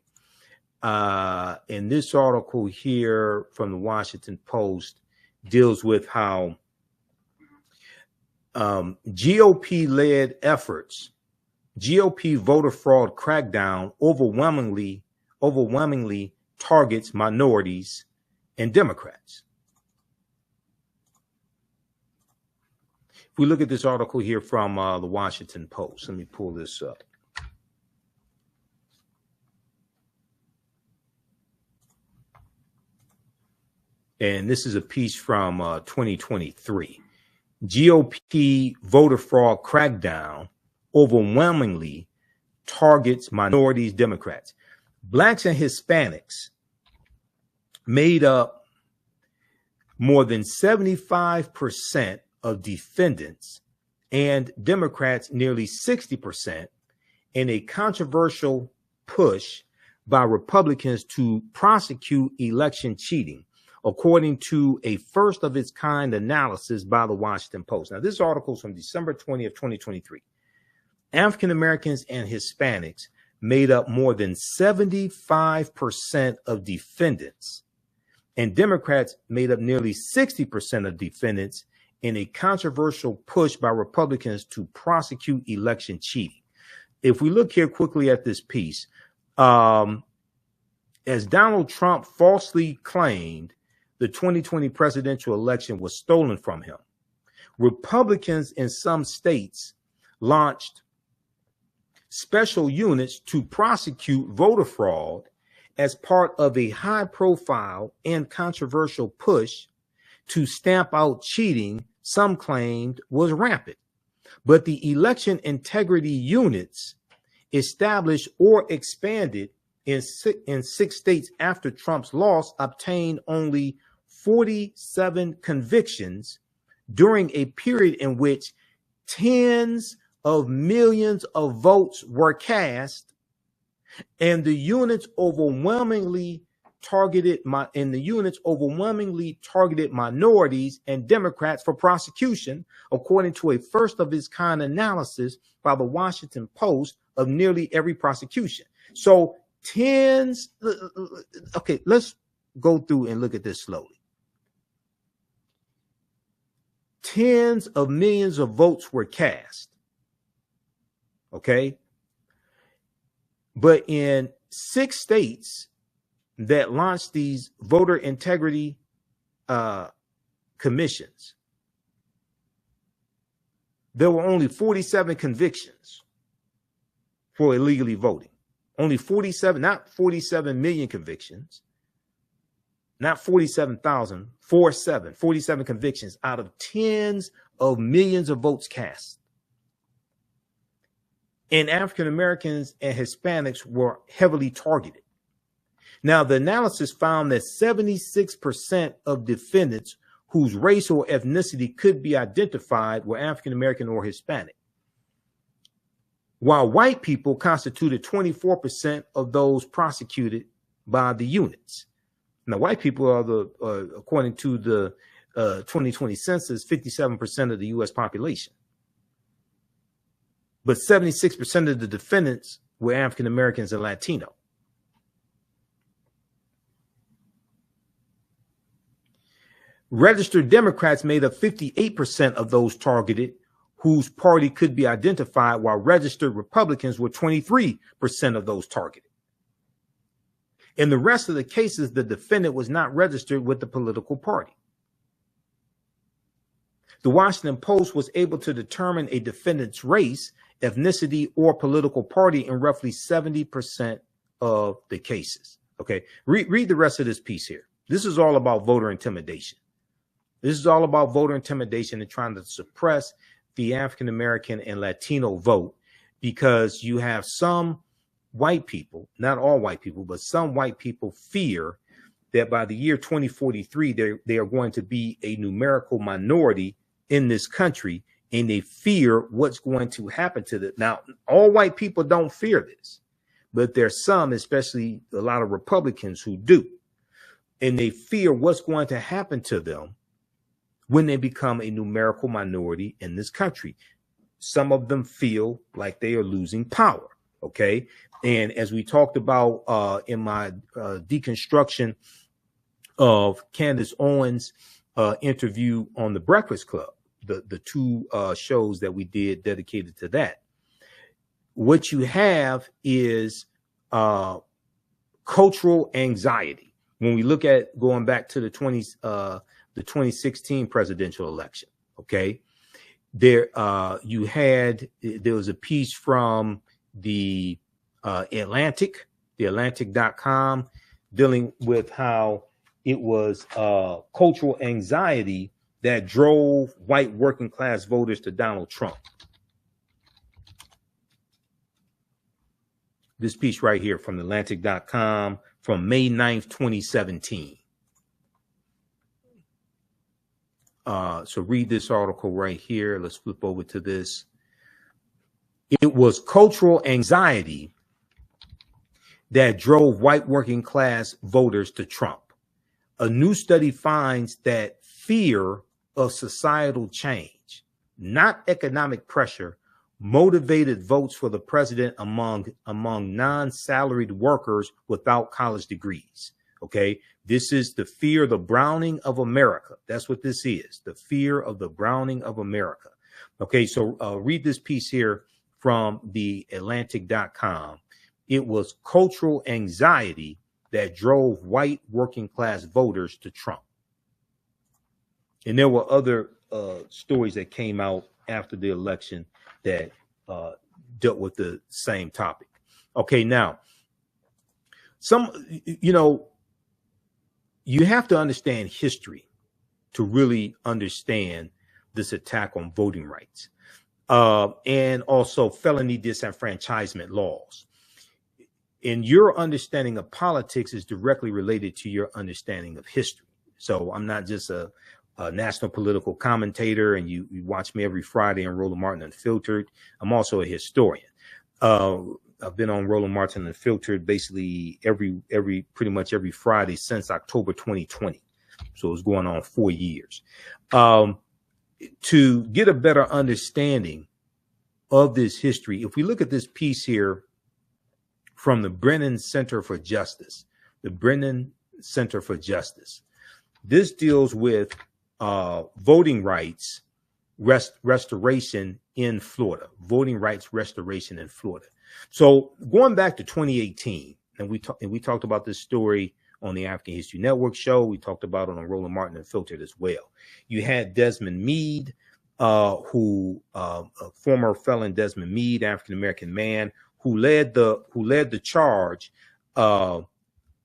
Speaker 5: And this article here from the Washington Post deals with how GOP-led efforts, GOP voter fraud crackdown overwhelmingly targets minorities and Democrats. If we look at this article here from the Washington Post, let me pull this up. And this is a piece from 2023. GOP voter fraud crackdown overwhelmingly targets minorities, Democrats. Blacks and Hispanics made up more than 75% of defendants, and Democrats nearly 60%, in a controversial push by Republicans to prosecute election cheating, according to a first of its kind analysis by the Washington Post. Now, this article is from December 20th, 2023. African Americans and Hispanics made up more than 75% of defendants, and Democrats made up nearly 60% of defendants in a controversial push by Republicans to prosecute election cheating. If we look here quickly at this piece, as Donald Trump falsely claimed the 2020 presidential election was stolen from him, Republicans in some states launched special units to prosecute voter fraud as part of a high-profile and controversial push to stamp out cheating some claimed was rampant. But the election integrity units established or expanded in six states after Trump's loss obtained only 47 convictions during a period in which tens of millions of votes were cast, and the units overwhelmingly targeted minorities and Democrats for prosecution, according to a first of its kind analysis by the Washington Post of nearly every prosecution. So okay, let's go through and look at this slowly. Tens of millions of votes were cast. Okay. But in 6 states that launched these voter integrity commissions, there were only 47 convictions for illegally voting. Only 47, not 47 million convictions, not 47,000, 47 convictions out of tens of millions of votes cast. And African Americans and Hispanics were heavily targeted. Now, the analysis found that 76% of defendants whose race or ethnicity could be identified were African American or Hispanic, while white people constituted 24% of those prosecuted by the units. Now, white people are according to the 2020 census, 57% of the U.S. population. But 76% of the defendants were African Americans and Latino. Registered Democrats made up 58% of those targeted whose party could be identified, while registered Republicans were 23% of those targeted. In the rest of the cases, the defendant was not registered with the political party. The Washington Post was able to determine a defendant's race, ethnicity, or political party in roughly 70% of the cases. Okay, read the rest of this piece here. This is all about voter intimidation. This is all about voter intimidation and trying to suppress the African American and Latino vote, because you have some white people, not all white people, but some white people fear that by the year 2043, they are going to be a numerical minority in this country, and they fear what's going to happen to them. Now, all white people don't fear this, but there's some, especially a lot of Republicans, who do, and they fear what's going to happen to them when they become a numerical minority in this country. Some of them feel like they are losing power. Okay. And as we talked about in my deconstruction of Candace Owens' interview on The Breakfast Club, the 2 shows that we did dedicated to that, what you have is cultural anxiety. When we look at going back to the 2016 presidential election, okay, there was a piece from the Atlantic.com, dealing with how it was cultural anxiety that drove white working class voters to Donald Trump. This piece right here from Atlantic.com from May 9th, 2017. So read this article right here. Let's flip over to this. It was cultural anxiety that drove white working class voters to Trump. A new study finds that fear of societal change, not economic pressure, motivated votes for the president among non-salaried workers without college degrees. Okay, this is the fear, the browning of America. That's what this is, the fear of the browning of America. Okay, so read this piece here from the Atlantic.com. It was cultural anxiety that drove white working class voters to Trump. And there were other stories that came out after the election that dealt with the same topic. Okay, now, you have to understand history to really understand this attack on voting rights, and also felony disenfranchisement laws. And your understanding of politics is directly related to your understanding of history. So I'm not just a national political commentator, and you watch me every Friday on Roland Martin Unfiltered. I'm also a historian. I've been on Roland Martin Unfiltered basically pretty much every Friday since October 2020. So it's going on 4 years. To get a better understanding of this history, if we look at this piece here from the Brennan Center for Justice, this deals with voting rights restoration in Florida, voting rights restoration in Florida. So going back to 2018, and we talked about this story on the African History Network show. We talked about it on Roland Martin Unfiltered as well. You had Desmond Meade, a former felon Desmond Meade, African-American man, who led the charge, one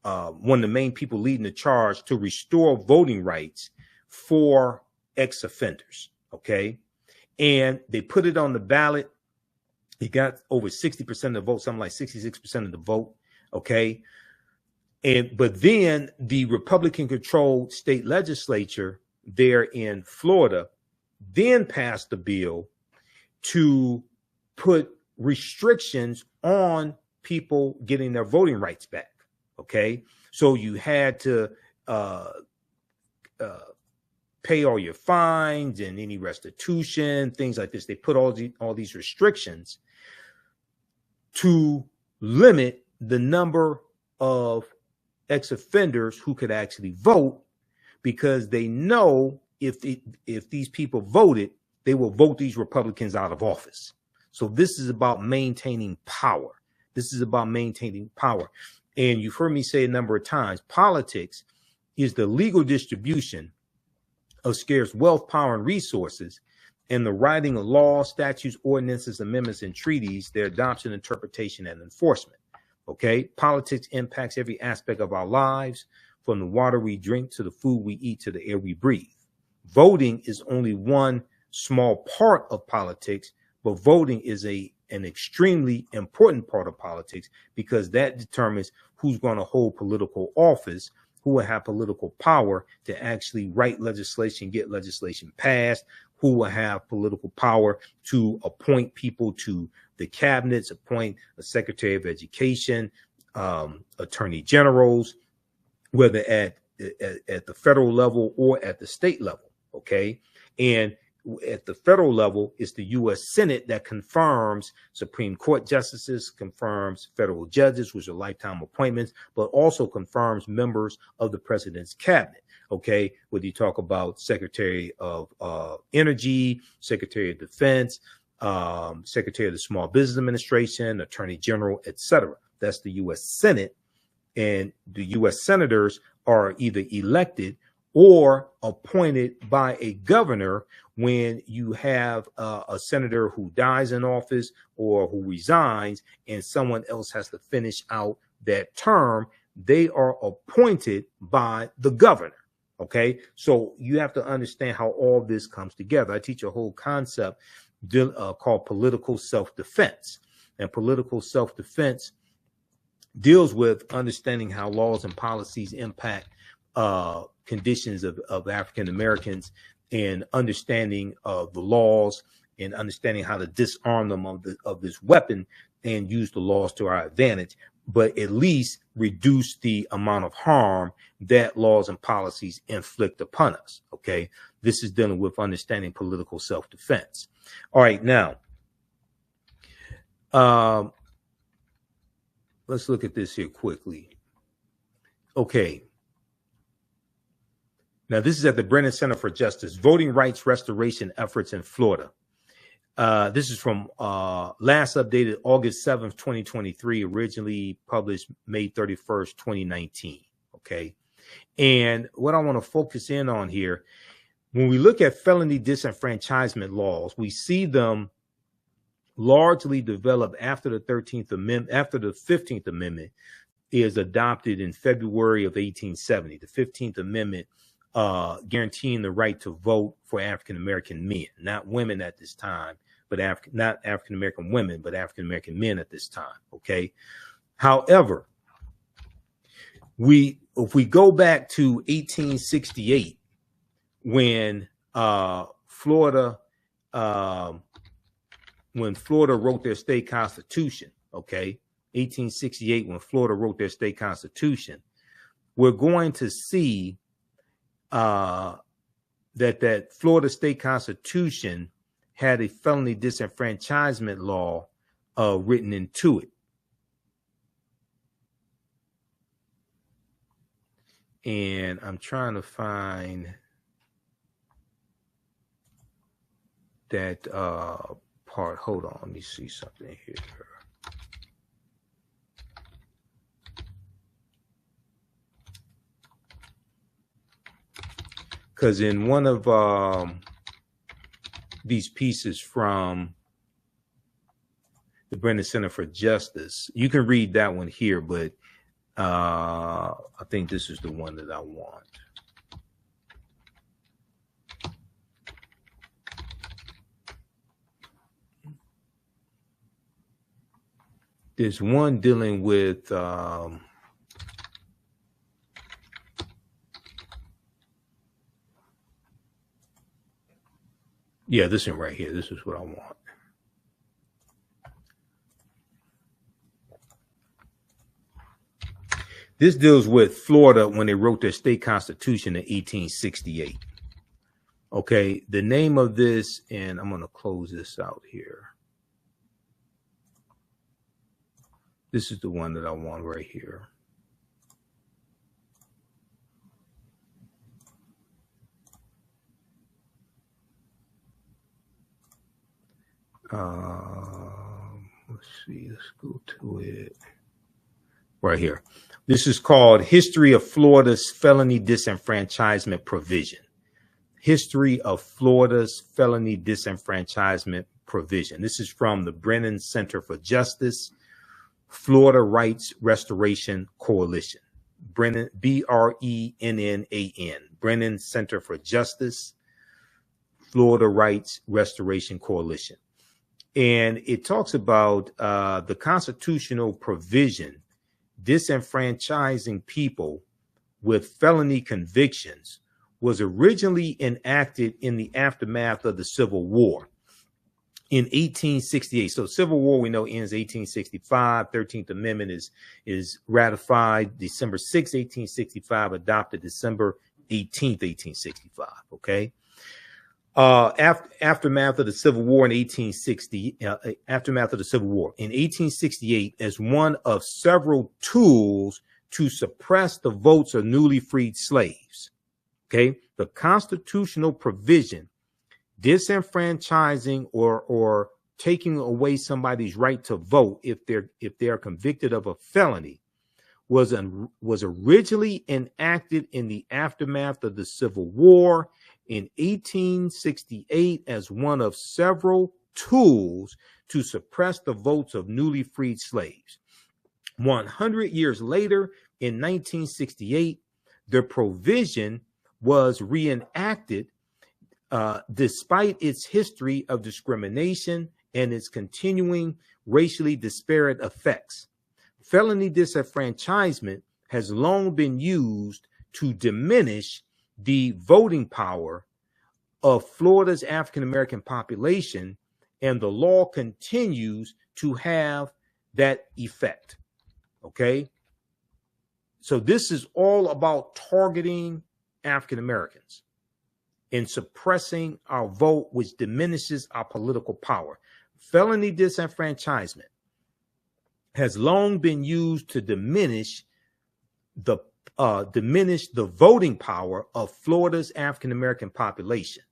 Speaker 5: of the main people leading the charge to restore voting rights for ex-offenders. Okay. And they put it on the ballot. He got over 60% of the vote, something like 66% of the vote. Okay. But then the Republican controlled state legislature there in Florida then passed the bill to put restrictions on people getting their voting rights back. Okay. So you had to pay all your fines and any restitution, things like this. They put all these restrictions to limit the number of ex-offenders who could actually vote, because they know if these people voted, they will vote these Republicans out of office. So this is about maintaining power. And you've heard me say a number of times, politics is the legal distribution of scarce wealth, power, and resources, and the writing of laws, statutes, ordinances, amendments, and treaties, their adoption, interpretation, and enforcement. Okay, politics impacts every aspect of our lives, from the water we drink to the food we eat to the air we breathe. Voting is only one small part of politics, but voting is an extremely important part of politics, because that determines who's going to hold political office, who will have political power to actually write legislation, get legislation passed, who will have political power to appoint people to the cabinets, appoint a Secretary of Education, attorney generals, whether at the federal level or at the state level. Okay. And at the federal level, it's the U.S. Senate that confirms Supreme Court justices, confirms federal judges, which are lifetime appointments, but also confirms members of the president's cabinet. Okay, whether you talk about Secretary of Energy, Secretary of Defense, Secretary of the Small Business Administration, Attorney General, etc. That's the U.S. Senate, and the U.S. senators are either elected or appointed by a governor when you have a senator who dies in office or who resigns and someone else has to finish out that term. They are appointed by the governor. Okay, so you have to understand how all this comes together. I teach a whole concept called political self-defense, and political self-defense deals with understanding how laws and policies impact conditions of African Americans, and understanding the laws, and understanding how to disarm them of this weapon and use the laws to our advantage, but at least reduce the amount of harm that laws and policies inflict upon us. Okay, this is dealing with understanding political self-defense. All right, now let's look at this here quickly. Okay. Now, this is at the Brennan Center for Justice, voting rights restoration efforts in Florida. This is from last updated August 7th, 2023, originally published May 31st, 2019. Okay. And what I want to focus in on here, when we look at felony disenfranchisement laws, we see them largely developed after the 13th Amendment, after the 15th Amendment is adopted in February of 1870. The 15th Amendment guaranteeing the right to vote for African American men, not women at this time, but not African American women, but African American men at this time. Okay. However, if we go back to 1868, when Florida wrote their state constitution, okay, 1868, when Florida wrote their state constitution, we're going to see that Florida state constitution had a felony disenfranchisement law written into it. And I'm trying to find that part. Hold on, let me see something here. Because in one of these pieces from the Brennan Center for Justice, you can read that one here, but I think this is the one that I want. There's one dealing with yeah, this one right here. This is what I want. This deals with Florida when they wrote their state constitution in 1868. Okay, the name of this, and I'm going to close this out here. This is the one that I want right here. Let's see, let's go to it right here. This is called History of Florida's Felony Disenfranchisement Provision. History of Florida's Felony Disenfranchisement Provision. This is from the Brennan Center for Justice, Florida Rights Restoration Coalition. Brennan, B-R-E-N-N-A-N, Brennan Center for Justice, Florida Rights Restoration Coalition. And it talks about the constitutional provision disenfranchising people with felony convictions was originally enacted in the aftermath of the Civil War in 1868. So Civil War, we know, ends 1865. 13th Amendment is ratified December 6, 1865, adopted December 18th, 1865. Okay. Aftermath of the Civil War in 1860, aftermath of the Civil War in 1868, as one of several tools to suppress the votes of newly freed slaves. Okay, the constitutional provision disenfranchising or taking away somebody's right to vote if they're convicted of a felony was originally enacted in the aftermath of the Civil War in 1868 as one of several tools to suppress the votes of newly freed slaves. 100 years later, in 1968, the provision was reenacted despite its history of discrimination and its continuing racially disparate effects. Felony disenfranchisement has long been used to diminish the voting power of Florida's African-American population, and the law continues to have that effect. Okay. So this is all about targeting African-Americans and suppressing our vote, which diminishes our political power. Felony disenfranchisement has long been used to diminish the voting power of Florida's African-American population.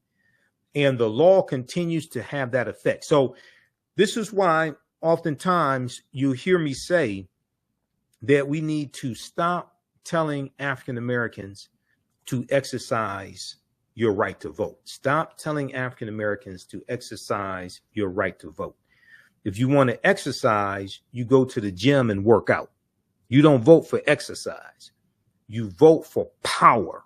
Speaker 5: And the law continues to have that effect. So this is why oftentimes you hear me say that we need to stop telling African-Americans to exercise your right to vote. Stop telling African-Americans to exercise your right to vote. If you want to exercise, you go to the gym and work out. You don't vote for exercise. You vote for power.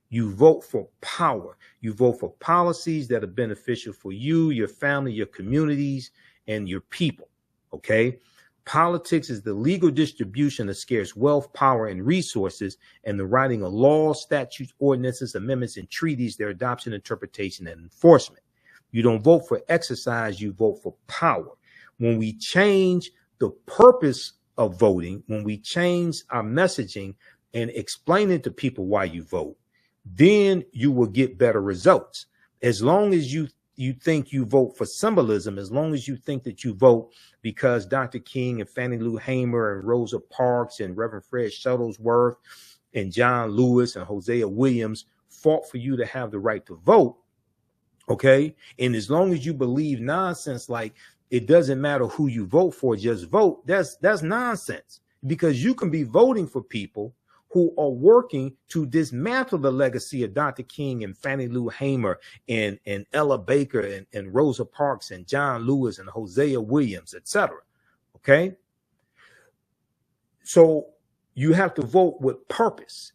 Speaker 5: You vote for power. You vote for policies that are beneficial for you, your family, your communities, and your people. Okay? Politics is the legal distribution of scarce wealth, power, and resources, and the writing of laws, statutes, ordinances, amendments, and treaties, their adoption, interpretation, and enforcement. You don't vote for exercise, you vote for power. When we change the purpose of voting, when we change our messaging and explaining to people why you vote, then you will get better results. As long as you think you vote for symbolism, as long as you think that you vote because Dr. King and Fannie Lou Hamer and Rosa Parks and Reverend Fred Shuttlesworth and John Lewis and Hosea Williams fought for you to have the right to vote, okay? And as long as you believe nonsense like it doesn't matter who you vote for, just vote, that's nonsense, because you can be voting for people who are working to dismantle the legacy of Dr. King and Fannie Lou Hamer and Ella Baker and Rosa Parks and John Lewis and Hosea Williams, etc. Okay? So you have to vote with purpose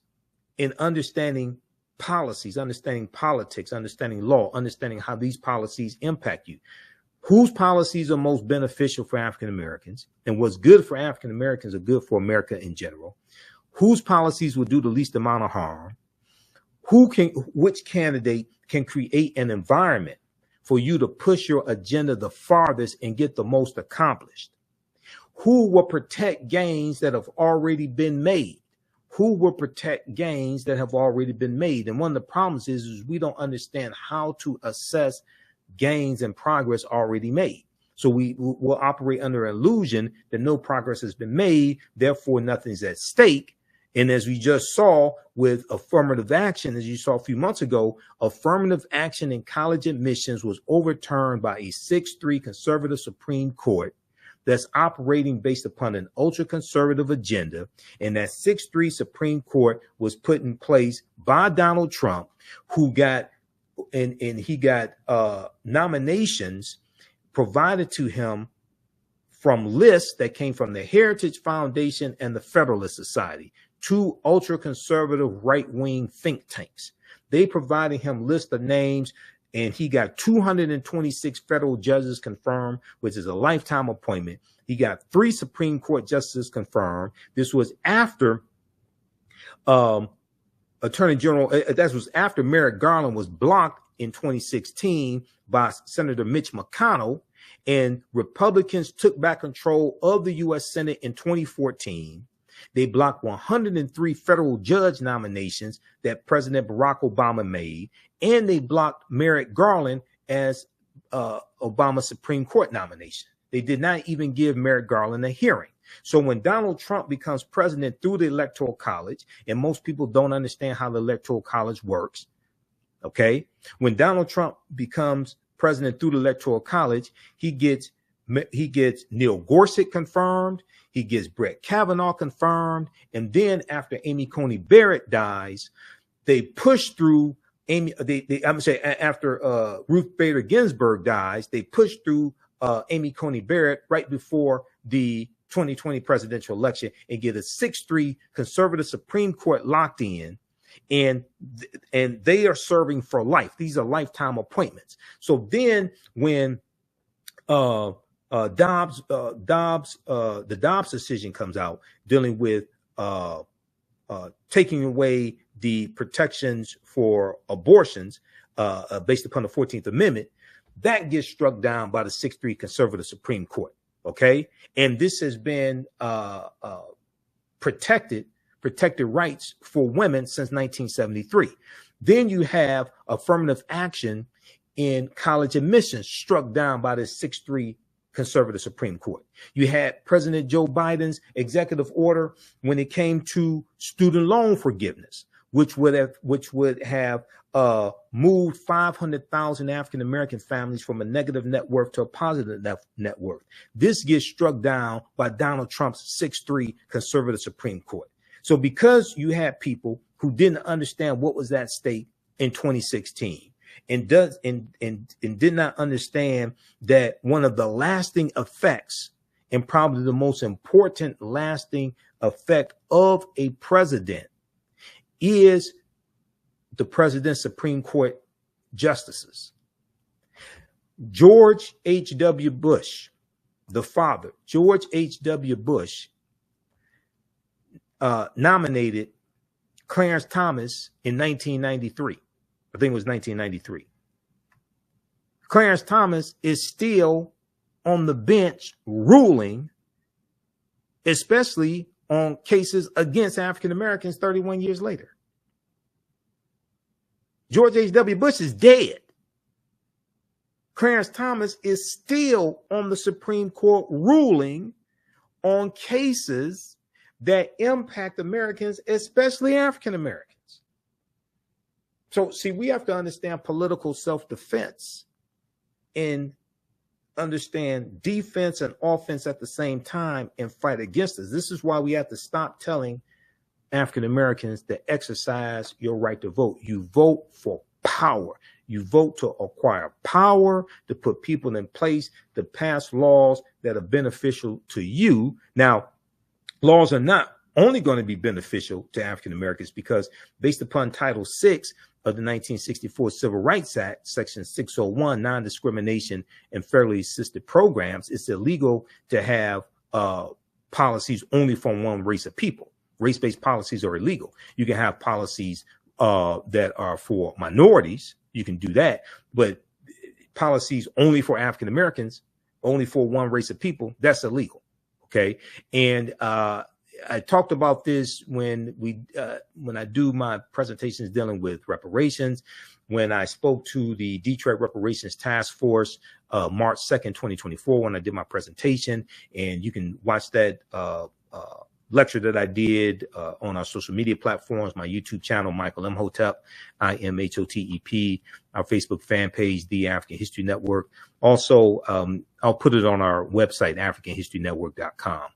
Speaker 5: in understanding policies, understanding politics, understanding law, understanding how these policies impact you. Whose policies are most beneficial for African Americans, and what's good for African Americans are good for America in general. Whose policies will do the least amount of harm? Which candidate can create an environment for you to push your agenda the farthest and get the most accomplished? Who will protect gains that have already been made? Who will protect gains that have already been made? And one of the problems is we don't understand how to assess gains and progress already made. So we will operate under an illusion that no progress has been made, therefore nothing's at stake. And as we just saw with affirmative action, as you saw a few months ago, affirmative action in college admissions was overturned by a 6-3 conservative Supreme Court that's operating based upon an ultra-conservative agenda. And that 6-3 Supreme Court was put in place by Donald Trump, who got, and he got nominations provided to him from lists that came from the Heritage Foundation and the Federalist Society, two ultra-conservative right-wing think tanks. They provided him lists of names, and he got 226 federal judges confirmed, which is a lifetime appointment. He got 3 Supreme Court justices confirmed. This was after Attorney General, that was after Merrick Garland was blocked in 2016 by Senator Mitch McConnell, and Republicans took back control of the U.S. Senate in 2014. They blocked 103 federal judge nominations that President Barack Obama made, and they blocked Merrick Garland as Obama's Supreme Court nomination. They did not even give Merrick Garland a hearing. So when Donald Trump becomes president through the Electoral College, and most people don't understand how the Electoral College works, okay? When Donald Trump becomes president through the Electoral College, he gets Neil Gorsuch confirmed, he gets Brett Kavanaugh confirmed, and then after Amy Coney Barrett dies, they push through after Ruth Bader Ginsburg dies, they push through Amy Coney Barrett right before the 2020 presidential election and get a 6-3 conservative Supreme Court locked in, and they are serving for life. These are lifetime appointments. So then when the Dobbs decision comes out dealing with taking away the protections for abortions based upon the 14th Amendment, that gets struck down by the 6-3 conservative Supreme Court. Okay. And this has been protected rights for women since 1973. Then you have affirmative action in college admissions struck down by the 6-3 conservative Supreme Court. You had President Joe Biden's executive order when it came to student loan forgiveness, which would have moved 500,000 African-American families from a negative net worth to a positive net worth. This gets struck down by Donald Trump's 6-3 conservative Supreme Court. So because you had people who didn't understand what was at stake in 2016, and did not understand that one of the lasting effects, and probably the most important lasting effect of a president, is the president's Supreme Court justices. George H.W. Bush, the father, George H.W. Bush, nominated Clarence Thomas in 1993. I think it was 1993. Clarence Thomas is still on the bench ruling, especially on cases against African Americans 31 years later. George H.W. Bush is dead. Clarence Thomas is still on the Supreme Court ruling on cases that impact Americans, especially African Americans. So, see, we have to understand political self-defense and understand defense and offense at the same time and fight against us. This is why we have to stop telling African Americans to exercise your right to vote. You vote for power. You vote to acquire power, to put people in place, to pass laws that are beneficial to you. Now, laws are not only going to be beneficial to African Americans because based upon Title VI of the 1964 Civil Rights Act, Section 601, non-discrimination and fairly assisted programs, it's illegal to have policies only from one race of people. Race-based policies are illegal. You can have policies that are for minorities. You can do that, but policies only for African Americans, only for one race of people, that's illegal. Okay. And I talked about this when I do my presentations dealing with reparations, when I spoke to the Detroit Reparations Task Force, March 2nd, 2024, when I did my presentation, and you can watch that lecture that I did on our social media platforms, my YouTube channel, Michael Imhotep, IMHOTEP, our Facebook fan page, The African History Network. Also, I'll put it on our website, AfricanHistoryNetwork.com.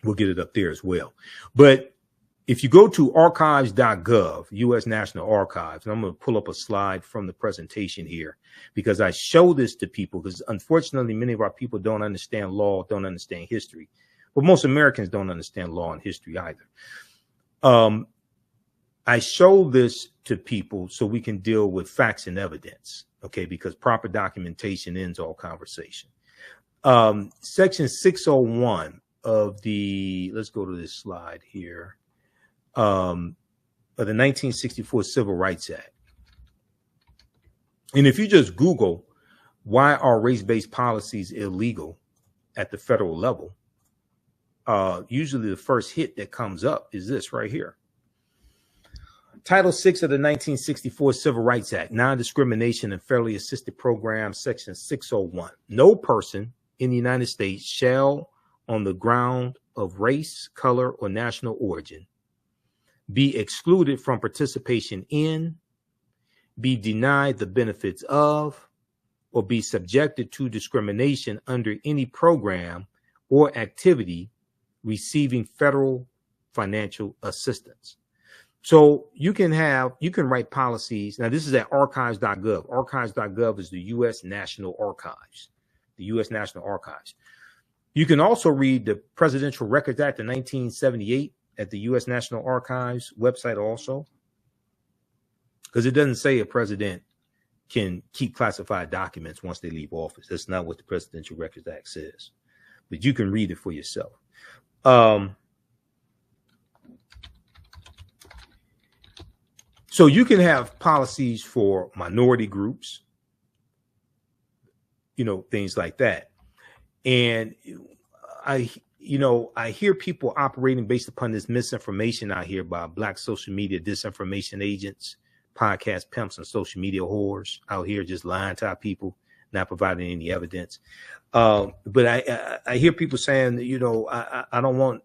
Speaker 5: We'll get it up there as well. But if you go to archives.gov, U.S. National Archives, and I'm going to pull up a slide from the presentation here because I show this to people because unfortunately, many of our people don't understand law, don't understand history. But most Americans don't understand law and history either. I show this to people so we can deal with facts and evidence, okay, because proper documentation ends all conversation. Section 601 of the, let's go to this slide here, of the 1964 Civil Rights Act. And if you just Google, why are race-based policies illegal at the federal level? Usually the first hit that comes up is this right here. Title VI of the 1964 Civil Rights Act, Non-Discrimination and Fairly Assisted Programs, Section 601. No person in the United States shall, on the ground of race, color, or national origin, be excluded from participation in, be denied the benefits of, or be subjected to discrimination under any program or activity receiving federal financial assistance. So you can write policies. Now, this is at archives.gov. Archives.gov is the U.S. National Archives, the U.S. National Archives. You can also read the Presidential Records Act of 1978 at the U.S. National Archives website also, because it doesn't say a president can keep classified documents once they leave office. That's not what the Presidential Records Act says, but you can read it for yourself. So you can have policies for minority groups, things like that. And I hear people operating based upon this misinformation out here by black social media disinformation agents, podcast pimps, and social media whores out here just lying to our people, not providing any evidence. But I hear people saying, I don't want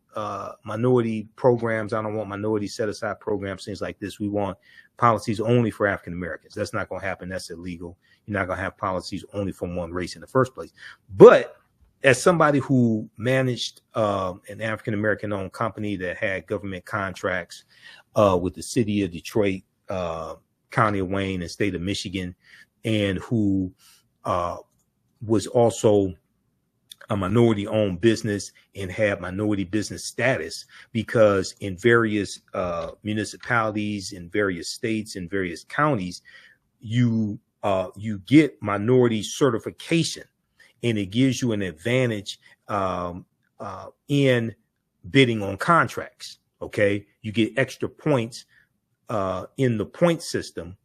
Speaker 5: minority programs. I don't want minority set-aside programs, things like this. We want policies only for African Americans. That's not going to happen. That's illegal. You're not going to have policies only from one race in the first place. But as somebody who managed an African American owned company that had government contracts with the city of Detroit, County of Wayne and state of Michigan, and who was also a minority-owned business and had minority business status, because in various municipalities, in various states, in various counties, you get minority certification, and it gives you an advantage in bidding on contracts. Okay, you get extra points in the point system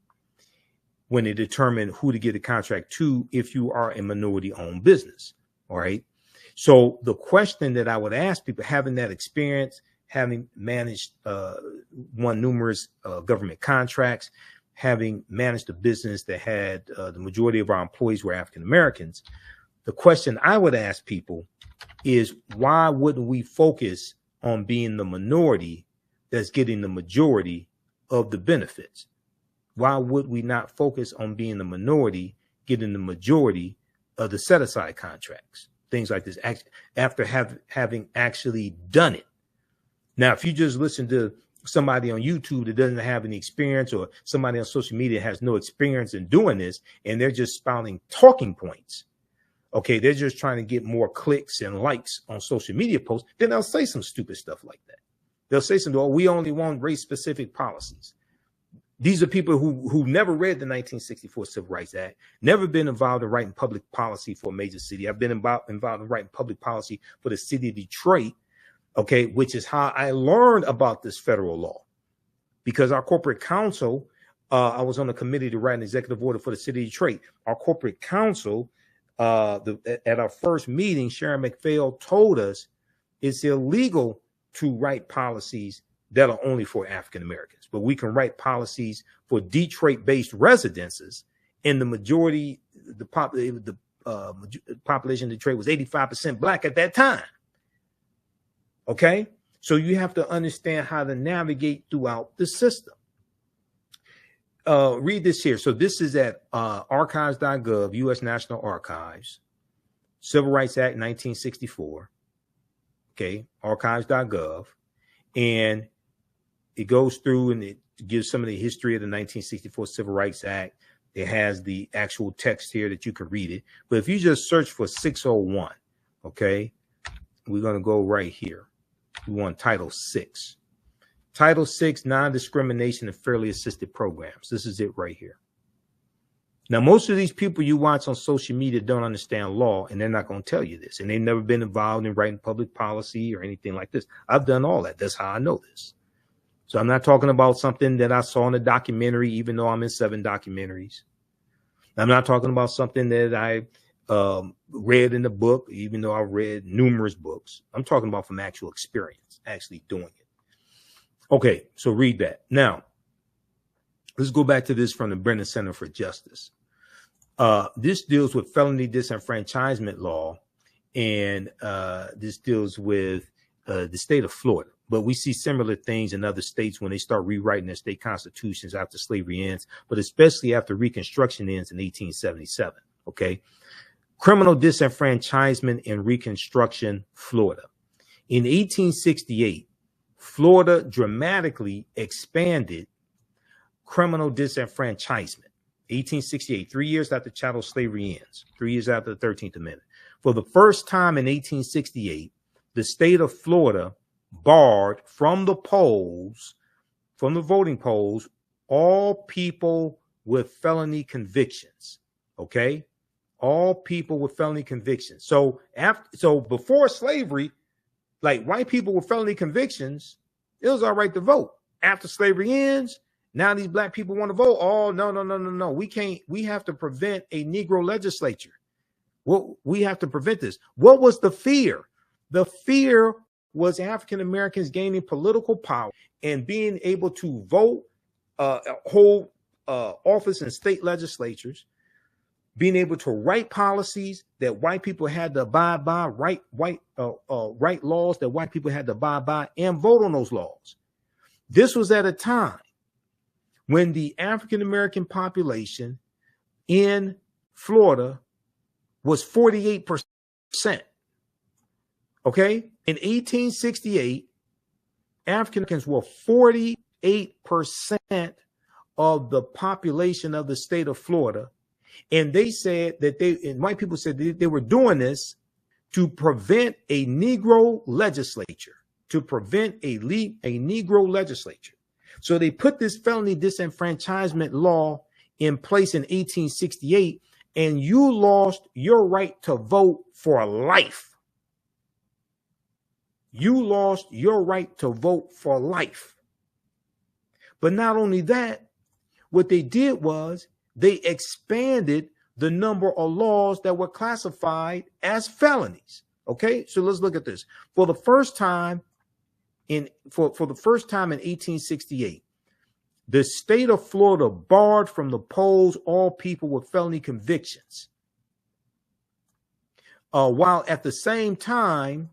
Speaker 5: when they determine who to get a contract to if you are a minority-owned business. All right. So the question that I would ask people, having that experience, having managed, won numerous government contracts, having managed a business that had the majority of our employees were African Americans, the question I would ask people is, why wouldn't we focus on being the minority that's getting the majority of the benefits? Why would we not focus on being the minority getting the majority of the set-aside contracts? Things like this, after having actually done it. Now, if you just listen to somebody on YouTube that doesn't have any experience, or somebody on social media has no experience in doing this, and they're just spouting talking points, okay, they're just trying to get more clicks and likes on social media posts, then they'll say some stupid stuff like that. They'll say something, oh, we only want race-specific policies. These are people who never read the 1964 Civil Rights Act, never been involved in writing public policy for a major city. I've been involved in writing public policy for the city of Detroit, okay, which is how I learned about this federal law. Because our corporate counsel, I was on a committee to write an executive order for the city of Detroit. Our corporate counsel, at our first meeting, Sharon McPhail told us it's illegal to write policies that are only for African Americans, but we can write policies for Detroit-based residences. And the majority, the population of Detroit was 85% Black at that time. Okay, so you have to understand how to navigate throughout the system. Read this here. So this is at archives.gov, U.S. National Archives, Civil Rights Act 1964. Okay, archives.gov, and it goes through and it gives some of the history of the 1964 Civil Rights Act. It has the actual text here that you can read it. But if you just search for 601, okay, we're going to go right here. We want Title VI. Title VI, Non-Discrimination and Fairly Assisted Programs. This is it right here. Now, most of these people you watch on social media don't understand law, and they're not going to tell you this. And they've never been involved in writing public policy or anything like this. I've done all that. That's how I know this. So I'm not talking about something that I saw in a documentary, even though I'm in 7 documentaries. I'm not talking about something that I read in the book, even though I've read numerous books. I'm talking about from actual experience, actually doing it. Okay, so read that. Now, let's go back to this from the Brennan Center for Justice. This deals with felony disenfranchisement law, and this deals with the state of Florida. But we see similar things in other states when they start rewriting their state constitutions after slavery ends, but especially after Reconstruction ends in 1877. Okay. Criminal disenfranchisement and Reconstruction, Florida. In 1868, Florida dramatically expanded criminal disenfranchisement. 1868, 3 years after chattel slavery ends, 3 years after the 13th Amendment. For the first time in 1868, the state of Florida barred from the polls, from the voting polls, all people with felony convictions. Okay, all people with felony convictions. So before slavery, like white people with felony convictions, it was all right to vote. After slavery ends, now these Black people want to vote. Oh, no. We can't. We have to prevent a Negro legislature. Well, we have to prevent this. What was the fear? The fear was African Americans gaining political power and being able to vote, hold office in state legislatures, being able to write policies that white people had to abide by, write laws that white people had to abide by, and vote on those laws. This was at a time when the African American population in Florida was 48%. Okay, in 1868, African Americans were 48% of the population of the state of Florida. And they said that and white people said they were doing this to prevent a Negro legislature, Negro legislature. So they put this felony disenfranchisement law in place in 1868, and you lost your right to vote for life. You lost your right to vote for life. But not only that, what they did was they expanded the number of laws that were classified as felonies. Okay, so let's look at this. For the first time in 1868, the state of Florida barred from the polls all people with felony convictions, while at the same time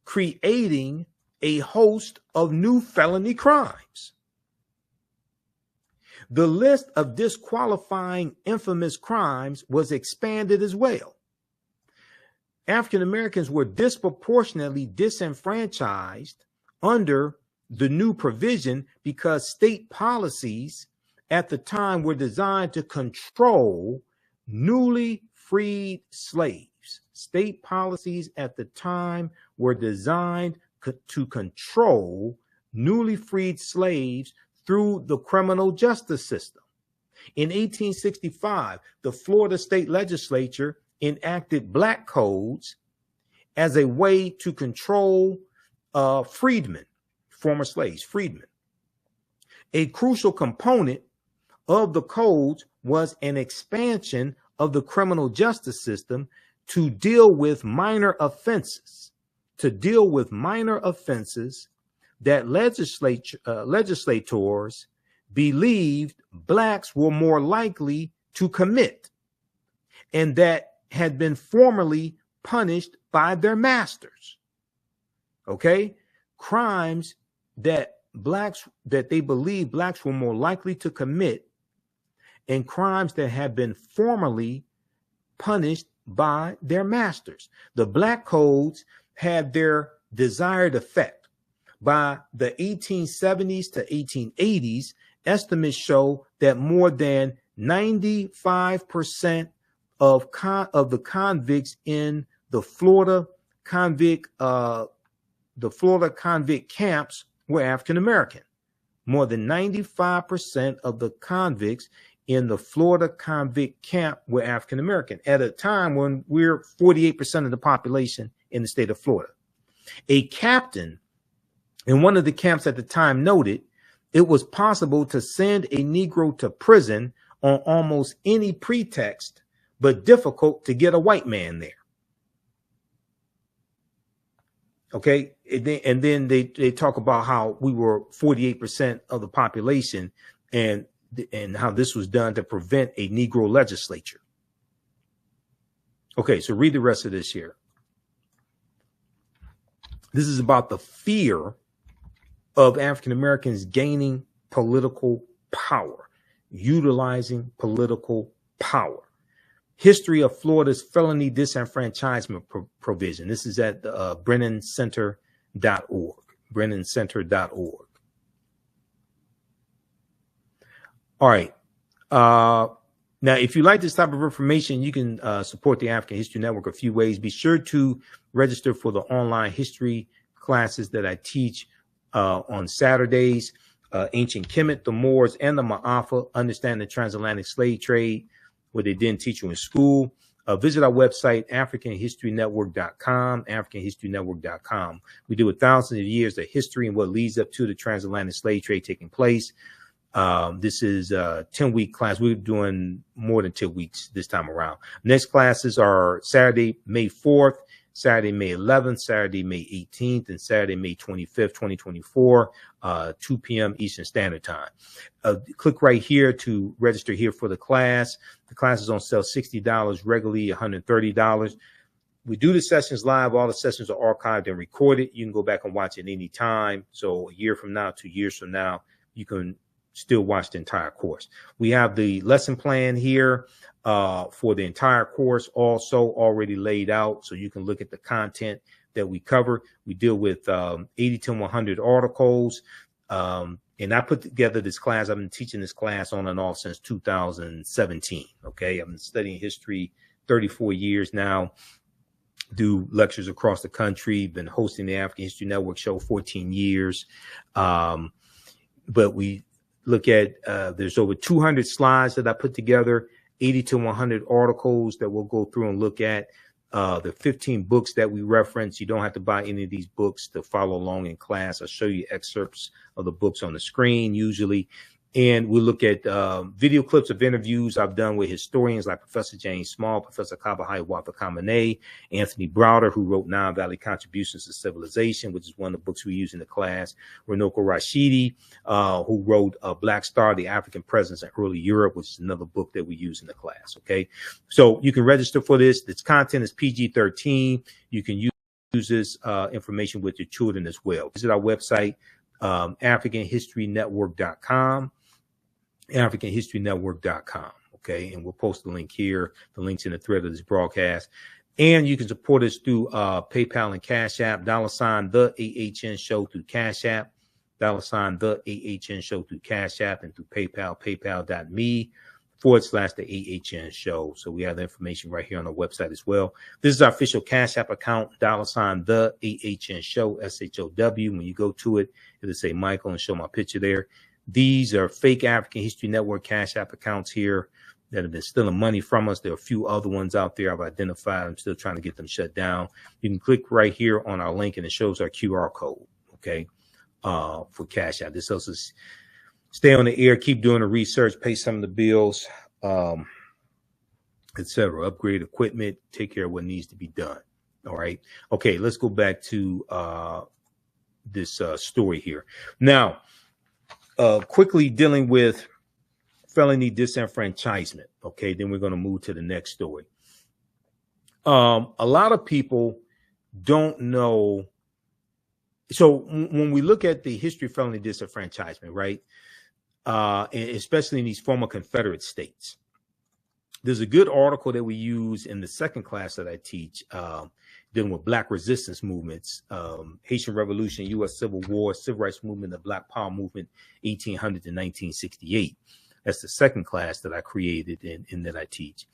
Speaker 5: creating a host of new felony crimes. The list of disqualifying infamous crimes was expanded as well. African Americans were disproportionately disenfranchised under the new provision because state policies at the time were designed to control newly freed slaves. State policies at the time were designed to control newly freed slaves through the criminal justice system. In 1865, the Florida state legislature enacted black codes as a way to control freedmen, former slaves, freedmen. A crucial component of the codes was an expansion of the criminal justice system to deal with minor offenses, that legislators believed blacks were more likely to commit and that had been formerly punished by their masters. Okay? Crimes that they believed blacks were more likely to commit and crimes that had been formerly punished by their masters. The black codes had their desired effect. By the 1870s to 1880s, estimates show that more than 95% of the convicts in the Florida convict camps were African American. More than 95% of the convicts in the Florida convict camp were African American at a time when we're 48% of the population in the state of Florida. A captain in one of the camps at the time noted it was possible to send a Negro to prison on almost any pretext, but difficult to get a white man there. Okay. And then they talk about how we were 48% of the population and how this was done to prevent a Negro legislature. Okay. So read the rest of this here. This is about the fear of African Americans gaining political power, utilizing political power. History of Florida's felony disenfranchisement provision. This is at BrennanCenter.org. BrennanCenter.org. All right. Now, if you like this type of information, you can support the African History Network a few ways. Be sure to register for the online history classes that I teach on Saturdays. Ancient Kemet, the Moors, and the Ma'afa, Understand the Transatlantic Slave Trade, what they didn't teach you in school. Visit our website, AfricanHistoryNetwork.com, AfricanHistoryNetwork.com. We deal with thousands of years of history and what leads up to the transatlantic slave trade taking place. This is a 10-week class. We're doing more than 10 weeks this time around. Next classes are Saturday, May 4th, Saturday, May 11th, Saturday, May 18th, and Saturday, May 25th, 2024, 2 p.m. Eastern Standard Time. Click right here to register here for the class. The class is on sale $60, regularly $130. We do the sessions live. All the sessions are archived and recorded. You can go back and watch it any time. So a year from now, 2 years from now, you can still watch the entire course. We have the lesson plan here for the entire course also already laid out, so you can look at the content that we cover. We deal with 80 to 100 articles, And I put together this class. I've been teaching this class on and off since 2017. Okay. I've been studying history 34 years now, do lectures across the country, been hosting the African History Network show 14 years. But we look at, there's over 200 slides that I put together, 80 to 100 articles that we'll go through and look at. The 15 books that we reference. You don't have to buy any of these books to follow along in class. I'll show you excerpts of the books on the screen usually. And we'll look at video clips of interviews I've done with historians like Professor James Small, Professor Kabahai Wapakamane, Anthony Browder, who wrote Nile Valley Contributions to Civilization, which is one of the books we use in the class, Runoko Rashidi, who wrote Black Star, The African Presence in Early Europe, which is another book that we use in the class, okay? So you can register for this. Its content is PG-13. You can use this information with your children as well. Visit our website, AfricanHistoryNetwork.com. AfricanHistoryNetwork.com. Okay. And we'll post the link here. The link's in the thread of this broadcast. And you can support us through PayPal and Cash App, $ the AHN show through Cash App, $ the AHN show through Cash App, and through PayPal, paypal.me /the AHN show. So we have the information right here on the website as well. This is our official Cash App account, $ the AHN show, SHOW. When you go to it, it'll say Michael and show my picture there. These are fake African History Network Cash App accounts here that have been stealing money from us. There are a few other ones out there I've identified. I'm still trying to get them shut down. You can click right here on our link and it shows our QR code, okay, for Cash App. This helps us stay on the air, keep doing the research, pay some of the bills, etc. Upgrade equipment, take care of what needs to be done. All right. Okay, let's go back to this story here. Now, quickly dealing with felony disenfranchisement. Okay, then we're going to move to the next story. A lot of people don't know. So when we look at the history of felony disenfranchisement, right, especially in these former Confederate states, there's a good article that we use in the second class that I teach, dealing with Black resistance movements, Haitian Revolution, U.S. Civil War, Civil Rights Movement, the Black Power Movement, 1800 to 1968. That's the second class that I created and that I teach.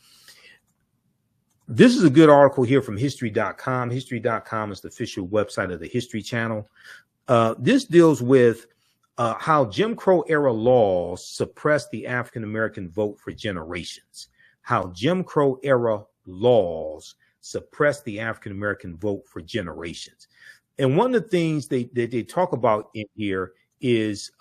Speaker 5: This is a good article here from history.com. History.com is the official website of the History Channel. This deals with how Jim Crow era laws suppressed the African-American vote for generations. How Jim Crow era laws suppressed the African-American vote for generations. And one of the things they talk about in here is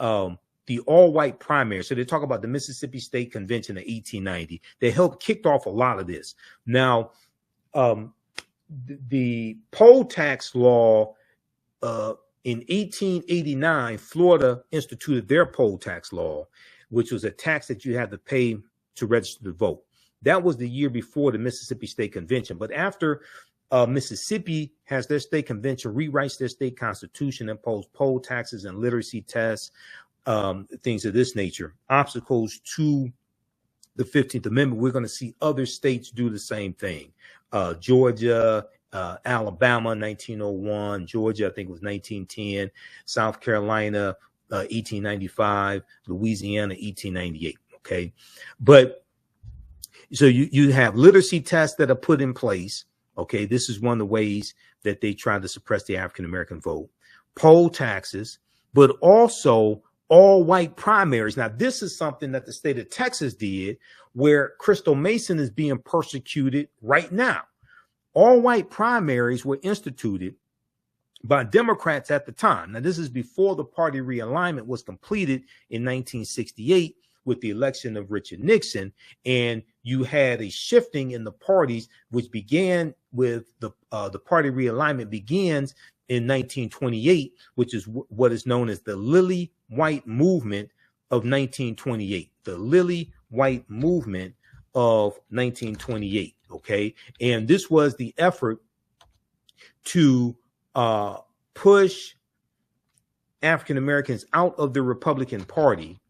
Speaker 5: the all-white primary. So they talk about the Mississippi State Convention of 1890. They helped kicked off a lot of this. Now, the poll tax law in 1889, Florida instituted their poll tax law, which was a tax that you had to pay to register to vote. That was the year before the Mississippi State Convention. But after Mississippi has their state convention, rewrites their state constitution, impose poll taxes and literacy tests, things of this nature, obstacles to the 15th Amendment, we're going to see other states do the same thing. Georgia, Alabama, 1901, Georgia, I think it was 1910, South Carolina, 1895, Louisiana, 1898. Okay. But so you have literacy tests that are put in place. Okay. This is one of the ways that they try to suppress the African-American vote. Poll taxes, but also all white primaries. Now, this is something that the state of Texas did, where Crystal Mason is being persecuted right now. All white primaries were instituted by Democrats at the time. Now, this is before the party realignment was completed in 1968 with the election of Richard Nixon. And you had a shifting in the parties, which began with the party realignment begins in 1928, which is what is known as the Lily White Movement of 1928. The Lily White Movement of 1928. Okay. And this was the effort to push African Americans out of the Republican Party.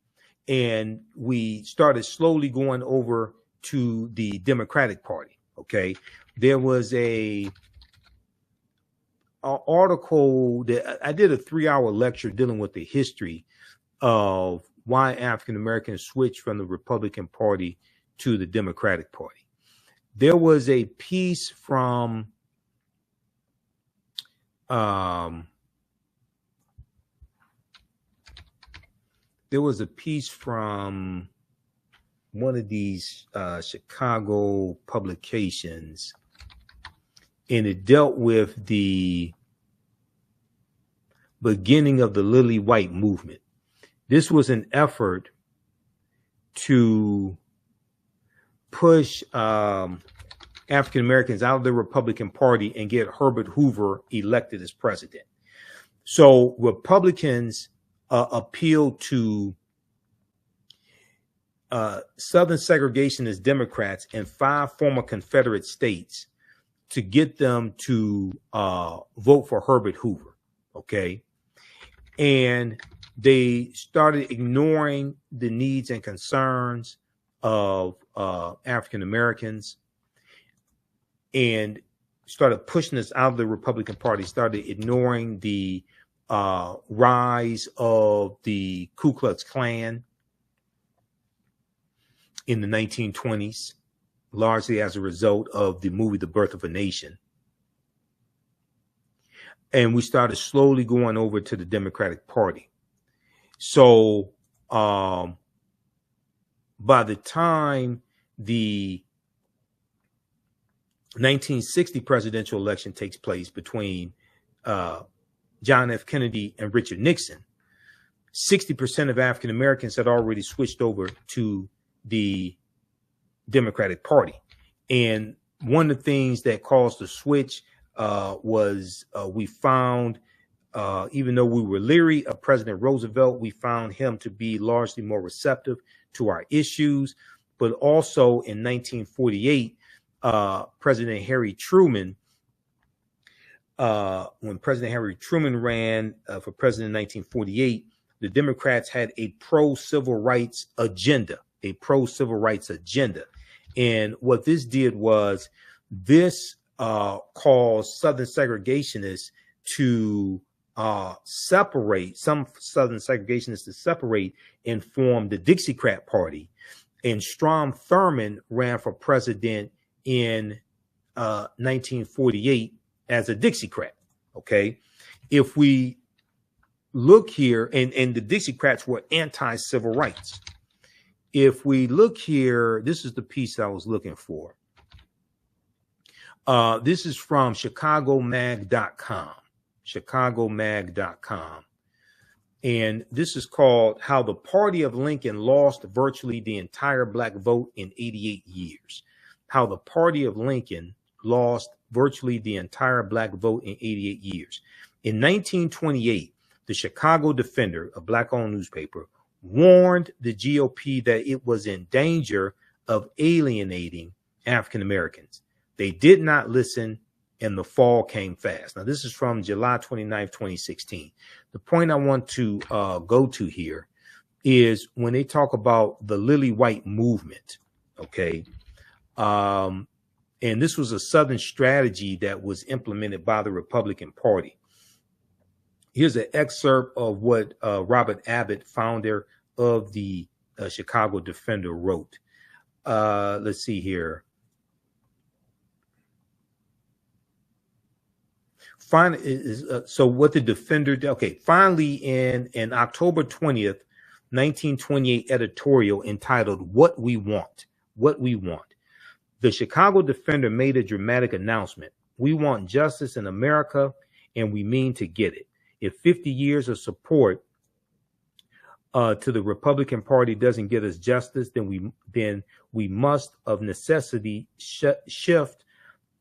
Speaker 5: And we started slowly going over to the Democratic Party. Okay. There was a article that I did a 3-hour lecture dealing with the history of why African Americans switched from the Republican Party to the Democratic Party. There was a piece from one of these Chicago publications, and it dealt with the beginning of the Lily White movement. This was an effort to push African Americans out of the Republican Party and get Herbert Hoover elected as president. So Republicans appealed to Southern segregationist Democrats in 5 former Confederate states to get them to vote for Herbert Hoover. Okay. And they started ignoring the needs and concerns of African Americans and started pushing us out of the Republican Party, started ignoring the rise of the Ku Klux Klan in the 1920s, largely as a result of the movie The Birth of a Nation. And we started slowly going over to the Democratic Party. So by the time the 1960 presidential election takes place between John F. Kennedy and Richard Nixon, 60% of African Americans had already switched over to the Democratic Party. And one of the things that caused the switch was we found, even though we were leery of President Roosevelt, we found him to be largely more receptive to our issues. But also in 1948, President Harry Truman, when President Harry Truman ran for president in 1948, the Democrats had a pro-civil rights agenda, And what this did was this caused Southern segregationists to separate, some Southern segregationists to separate and form the Dixiecrat Party. And Strom Thurmond ran for president in 1948 as a Dixiecrat. Okay. If we look here, and the Dixiecrats were anti-civil rights. If we look here, this is the piece I was looking for. This is from ChicagoMag.com. ChicagoMag.com. And this is called How the Party of Lincoln Lost Virtually the Entire Black Vote in 88 Years. How the Party of Lincoln lost virtually the entire black vote in 88 years. In 1928, the Chicago Defender, a black-owned newspaper, warned the GOP that it was in danger of alienating African Americans. They did not listen, and the fall came fast. Now, this is from July 29, 2016. The point I want to go to here is when they talk about the Lily White movement, okay? And this was a Southern strategy that was implemented by the Republican Party. Here's an excerpt of what Robert Abbott, founder of the Chicago Defender, wrote. Let's see here. So what the Defender did, okay, finally in October 20th, 1928 editorial entitled What We Want, the Chicago Defender made a dramatic announcement. We want justice in America, and we mean to get it. If 50 years of support to the Republican Party doesn't get us justice, then we must of necessity shift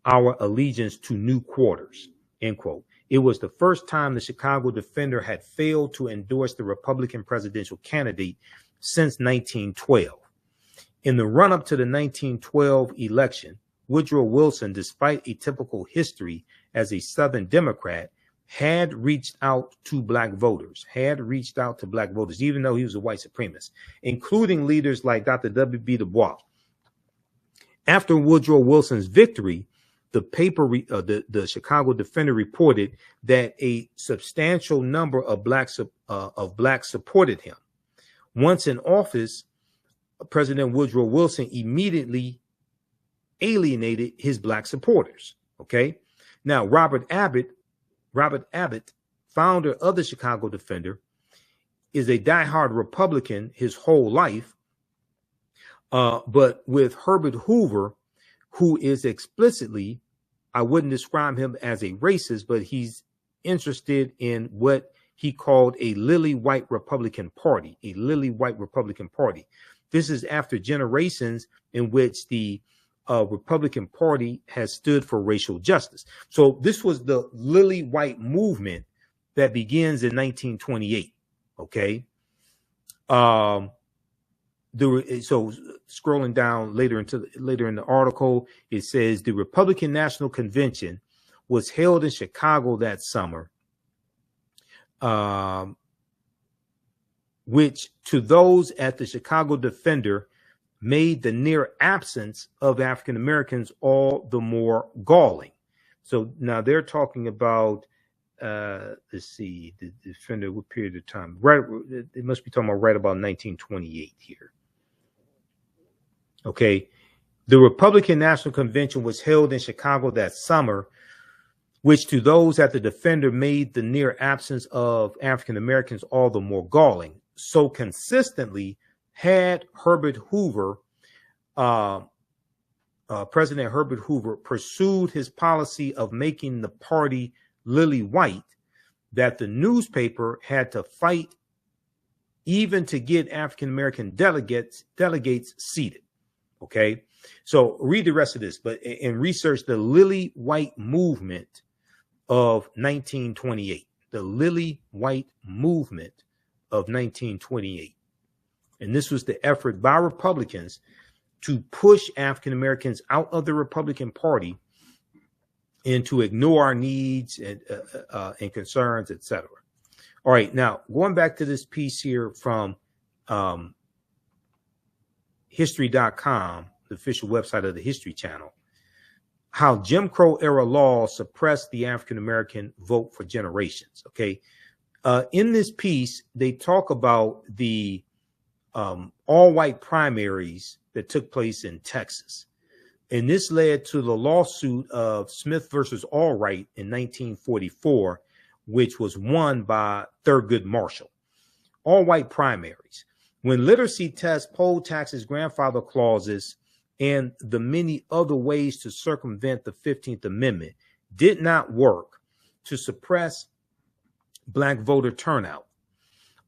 Speaker 5: our allegiance to new quarters, end quote. It was the first time the Chicago Defender had failed to endorse the Republican presidential candidate since 1912. In the run-up to the 1912 election, Woodrow Wilson, despite a typical history as a Southern Democrat, had reached out to black voters, even though he was a white supremacist, including leaders like Dr. W.B. Du Bois. After Woodrow Wilson's victory, the paper, the Chicago Defender reported that a substantial number of blacks supported him. Once in office, President Woodrow Wilson immediately alienated his black supporters. Okay. Now, Robert Abbott, founder of the Chicago Defender, is a diehard Republican his whole life. But with Herbert Hoover, who is explicitly, I wouldn't describe him as a racist, but he's interested in what he called a lily white Republican Party, This is after generations in which the Republican Party has stood for racial justice. So this was the lily white movement that begins in 1928. Okay. So scrolling down later in the article, it says the Republican National Convention was held in Chicago that summer, which to those at the Chicago Defender made the near absence of African Americans all the more galling. So now they're talking about, let's see, the Defender, what period of time? Right, it must be talking about right about 1928 here. Okay, the Republican National Convention was held in Chicago that summer, which to those at the Defender made the near absence of African Americans all the more galling. So consistently had Herbert Hoover, President Herbert Hoover, pursued his policy of making the party lily white, that the newspaper had to fight even to get African American delegates seated. Okay, so read the rest of this, but and research the lily white movement of 1928. The lily white movement of 1928. And this was the effort by Republicans to push African Americans out of the Republican Party and to ignore our needs and concerns, etc. All right, now going back to this piece here from History.com, the official website of the History Channel, how Jim Crow era law suppressed the African American vote for generations. Okay, in this piece, they talk about the all-white primaries that took place in Texas. And this led to the lawsuit of Smith versus Allwright in 1944, which was won by Thurgood Marshall. All-white primaries. When literacy tests, poll taxes, grandfather clauses, and the many other ways to circumvent the 15th Amendment did not work to suppress black voter turnout,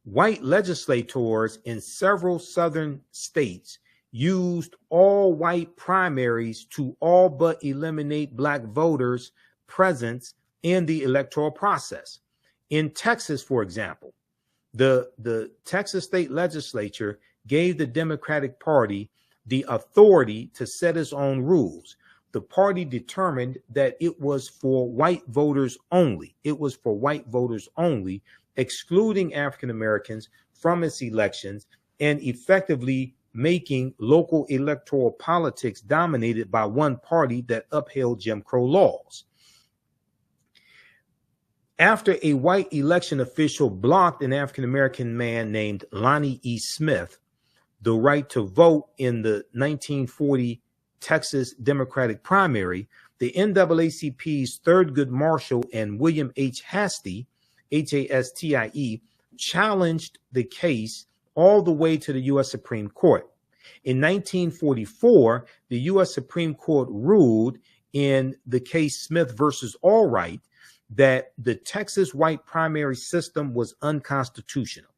Speaker 5: white legislators in several southern states used all white primaries to all but eliminate black voters' presence in the electoral process. In Texas, for example, the Texas state legislature gave the Democratic Party the authority to set its own rules. The party determined that it was for white voters only. It was for white voters only, excluding African Americans from its elections and effectively making local electoral politics dominated by one party that upheld Jim Crow laws. After a white election official blocked an African American man named Lonnie E. Smith the right to vote in the 1940 Texas Democratic primary, the NAACP's Thurgood Marshall and William H. Hastie, Hastie, challenged the case all the way to the U.S. Supreme Court. In 1944, the U.S. Supreme Court ruled in the case Smith versus Allwright that the Texas white primary system was unconstitutional.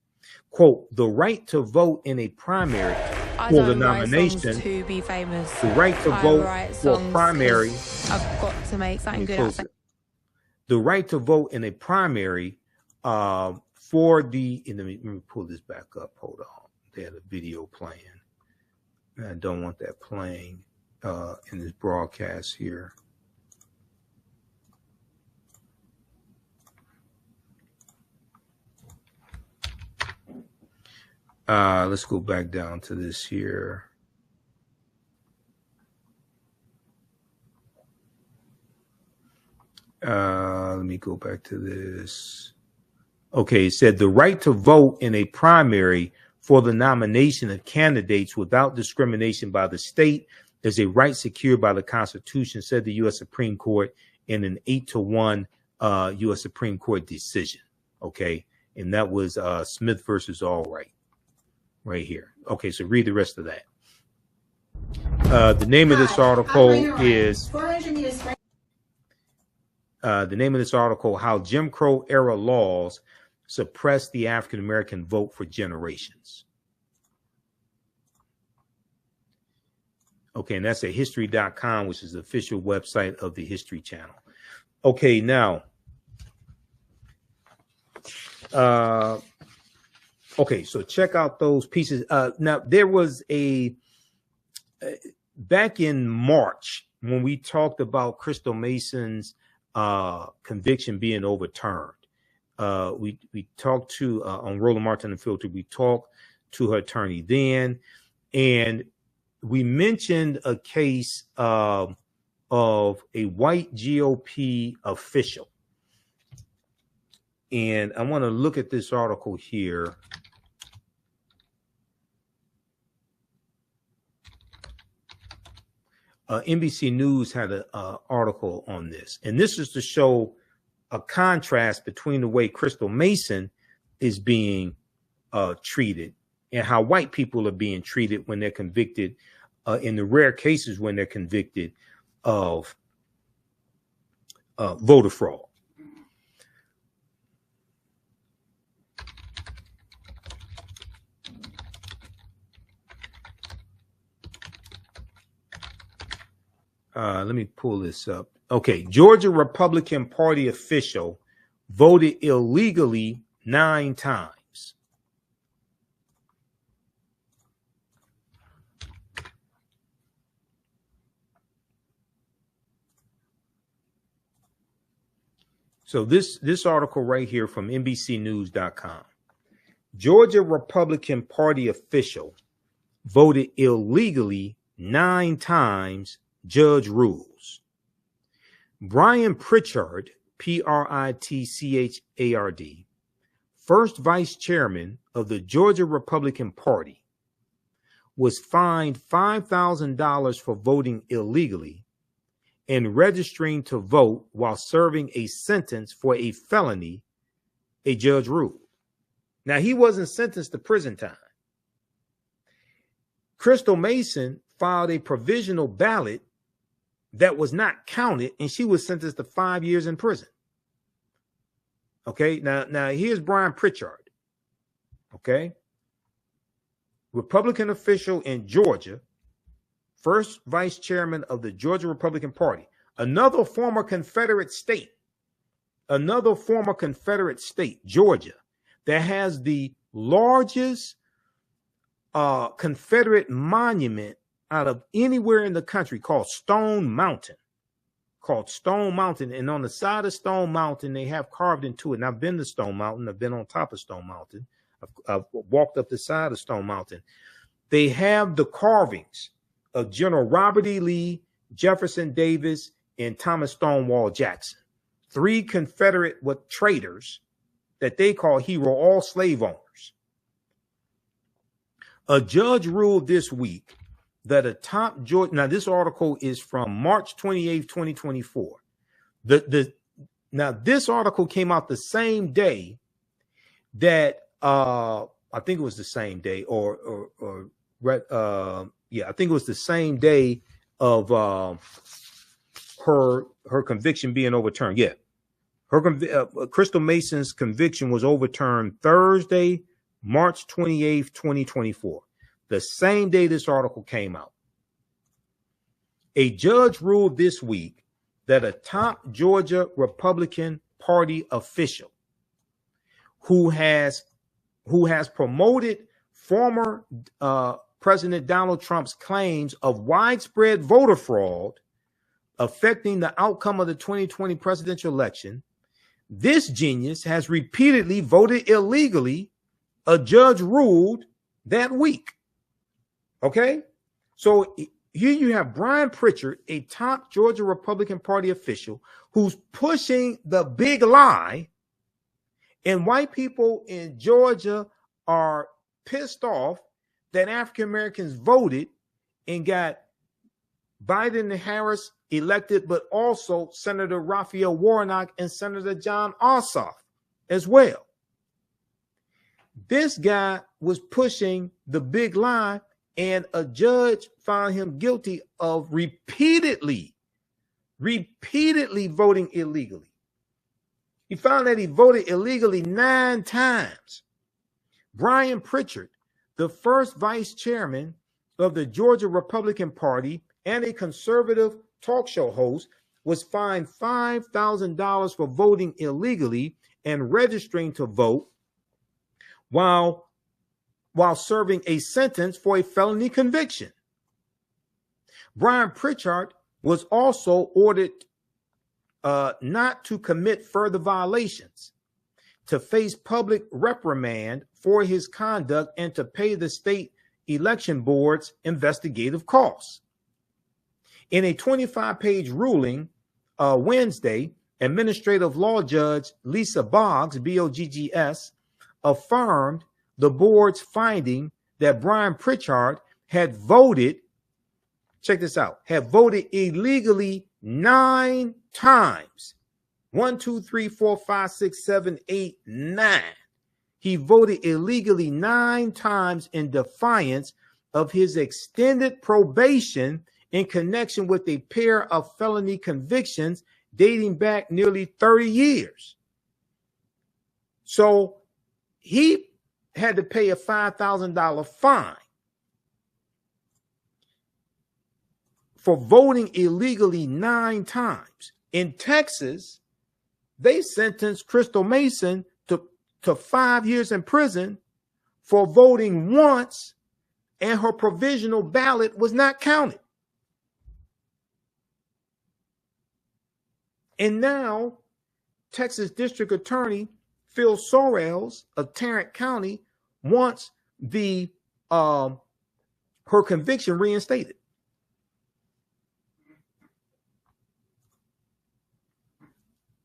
Speaker 5: Quote, the right to vote in a primary for the nomination,
Speaker 6: to be famous.
Speaker 5: the right to vote for primary.
Speaker 6: I've got to make something good outside.
Speaker 5: The right to vote in a primary for the, and let me pull this back up. Hold on. They had a video playing. I don't want that playing in this broadcast here. Let's go back down to this here. Let me go back to this. Okay, it said the right to vote in a primary for the nomination of candidates without discrimination by the state is a right secured by the Constitution, said the U.S. Supreme Court in an 8-1 U.S. Supreme Court decision. Okay. And that was Smith versus Allwright right here. Okay. So read the rest of that. The name of this article is How Jim Crow Era Laws Suppressed the African American Vote for Generations. Okay, and that's at history.com, which is the official website of the History Channel. Okay, now, okay, so check out those pieces. Now, there was back in March when we talked about Crystal Mason's conviction being overturned. We talked to on Roland Martin Unfiltered. We talked to her attorney then, and we mentioned a case of a white GOP official. And I want to look at this article here. NBC News had an article on this, and this is to show a contrast between the way Crystal Mason is being treated and how white people are being treated when they're convicted, in the rare cases when they're convicted of voter fraud. Let me pull this up. Okay, Georgia Republican Party official voted illegally 9 times. So this article right here from NBCnews.com. Georgia Republican Party official voted illegally 9 times, judge rules. Brian Pritchard, Pritchard, first vice chairman of the Georgia Republican Party, was fined $5,000 for voting illegally and registering to vote while serving a sentence for a felony, a judge ruled. Now, he wasn't sentenced to prison time. Crystal Mason filed a provisional ballot that was not counted, and she was sentenced to 5 years in prison. Okay, now here's Brian Pritchard. Okay, Republican official in Georgia, first vice chairman of the Georgia Republican Party, another former Confederate state, Georgia, that has the largest Confederate monument out of anywhere in the country, called Stone Mountain. And on the side of Stone Mountain, they have carved into it. And I've been to Stone Mountain. I've been on top of Stone Mountain. I've walked up the side of Stone Mountain. They have the carvings of General Robert E. Lee, Jefferson Davis, and Thomas Stonewall Jackson, 3 Confederate traitors that they call hero, all slave owners. A judge ruled this week that a top Georgia, now this article is from March 28th, 2024. Now this article came out the same day that I think it was the same day, I think it was the same day of her conviction being overturned. Yeah, Crystal Mason's conviction was overturned Thursday, March 28th, 2024. The same day this article came out. A judge ruled this week that a top Georgia Republican Party official who has promoted former President Donald Trump's claims of widespread voter fraud affecting the outcome of the 2020 presidential election, this genius has repeatedly voted illegally, a judge ruled that week. Okay, so here you have Brian Pritchard, a top Georgia Republican Party official who's pushing the big lie, and white people in Georgia are pissed off that African Americans voted and got Biden and Harris elected, but also Senator Raphael Warnock and Senator John Ossoff as well. This guy was pushing the big lie, and a judge found him guilty of repeatedly voting illegally. He found that he voted illegally 9 times. Brian Pritchard, the first vice chairman of the Georgia Republican Party and a conservative talk show host, was fined $5,000 for voting illegally and registering to vote while serving a sentence for a felony conviction. Brian Pritchard was also ordered not to commit further violations, to face public reprimand for his conduct, and to pay the state election board's investigative costs. In a 25-page ruling Wednesday, Administrative Law Judge Lisa Boggs, B-O-G-G-S, affirmed the board's finding that Brian Pritchard had voted, check this out, had voted illegally 9 times. 1, 2, 3, 4, 5, 6, 7, 8, 9. He voted illegally 9 times in defiance of his extended probation in connection with a pair of felony convictions dating back nearly 30 years. So he had to pay a $5,000 fine for voting illegally 9 times. In Texas, they sentenced Crystal Mason to 5 years in prison for voting once, and her provisional ballot was not counted. And now, Texas District Attorney Phil Sorrells of Tarrant County wants her conviction reinstated.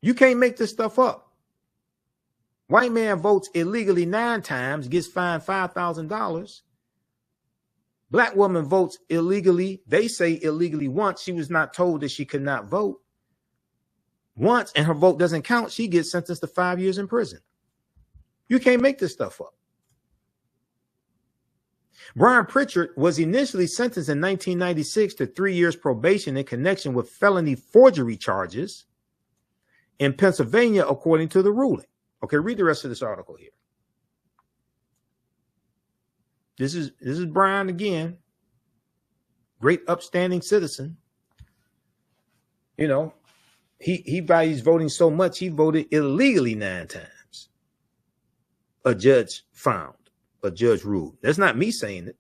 Speaker 5: You can't make this stuff up. White man votes illegally 9 times, gets fined $5,000. Black woman votes illegally. They say illegally once. She was not told that she could not vote once, and her vote doesn't count. She gets sentenced to 5 years in prison. You can't make this stuff up. Brian Pritchard was initially sentenced in 1996 to 3 years probation in connection with felony forgery charges in Pennsylvania, according to the ruling. Okay, read the rest of this article here. This is Brian again, great upstanding citizen. You know, he values voting so much, he voted illegally 9 times. A judge ruled. That's not me saying it.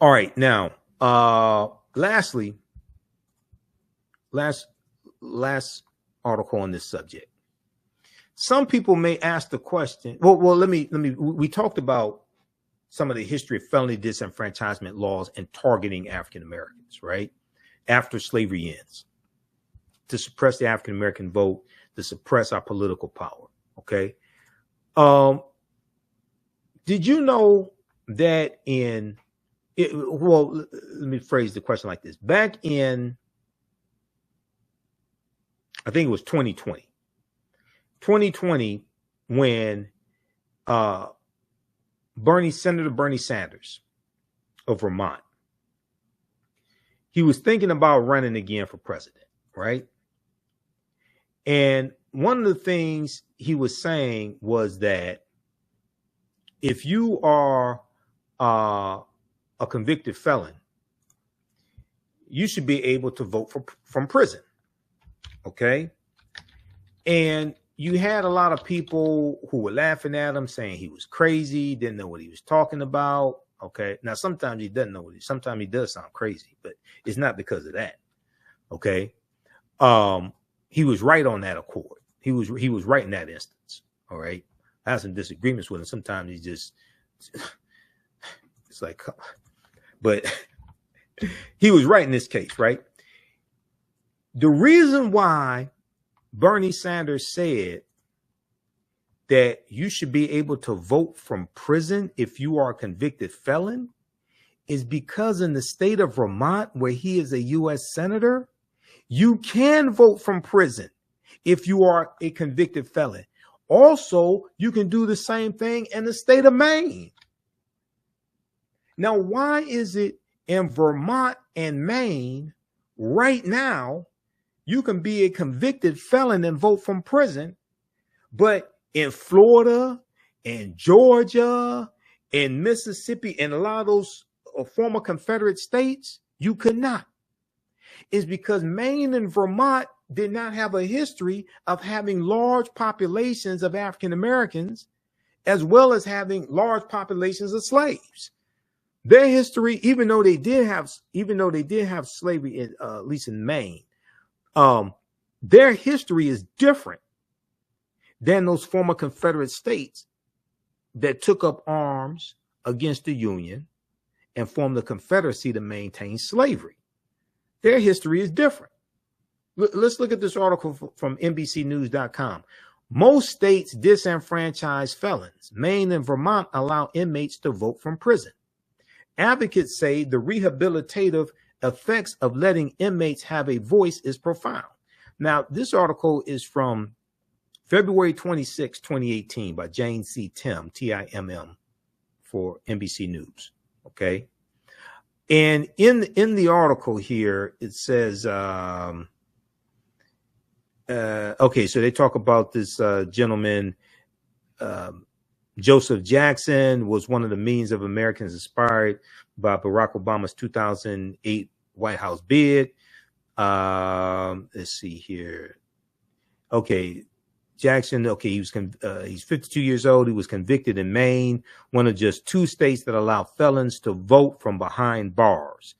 Speaker 5: All right, now, lastly, last article on this subject. Some people may ask the question. Well, let me. We talked about some of the history of felony disenfranchisement laws and targeting African Americans, right? After slavery ends, to suppress the African American vote, to suppress our political power. Okay. Did you know that let me phrase the question like this. Back in, I think it was 2020, when Senator Bernie Sanders of Vermont, he was thinking about running again for president, right? And one of the things he was saying was that if you are a convicted felon, you should be able to vote from prison. Okay. And you had a lot of people who were laughing at him, saying he was crazy, didn't know what he was talking about. Okay. Now, sometimes he doesn't know sometimes he does sound crazy, but it's not because of that. Okay. He was right on that accord. He was right in that instance. All right. I have some disagreements with him. Sometimes he's just, it's like, but he was right in this case, right? The reason why Bernie Sanders said that you should be able to vote from prison if you are a convicted felon is because in the state of Vermont, where he is a U.S. senator, you can vote from prison if you are a convicted felon. Also, you can do the same thing in the state of Maine. Now, why is it in Vermont and Maine right now you can be a convicted felon and vote from prison, but in Florida and Georgia and Mississippi and a lot of those former Confederate states, you could not? Is because Maine and Vermont did not have a history of having large populations of African Americans, as well as having large populations of slaves. Their history, even though they did have slavery, at least in Maine, their history is different than those former Confederate states that took up arms against the Union and formed the Confederacy to maintain slavery. Their history is different. Let's look at this article from NBCnews.com. Most states disenfranchise felons. Maine and Vermont allow inmates to vote from prison. Advocates say the rehabilitative effects of letting inmates have a voice is profound. Now, this article is from February 26, 2018 by Jane C. Timm, Timm, for NBC News. Okay. And in the article here, it says, okay, so they talk about this gentleman, Joseph Jackson, was one of the millions of Americans inspired by Barack Obama's 2008 White House bid. Let's see here. Okay, Jackson, okay, he's 52 years old. He was convicted in Maine, one of just 2 states that allow felons to vote from behind bars.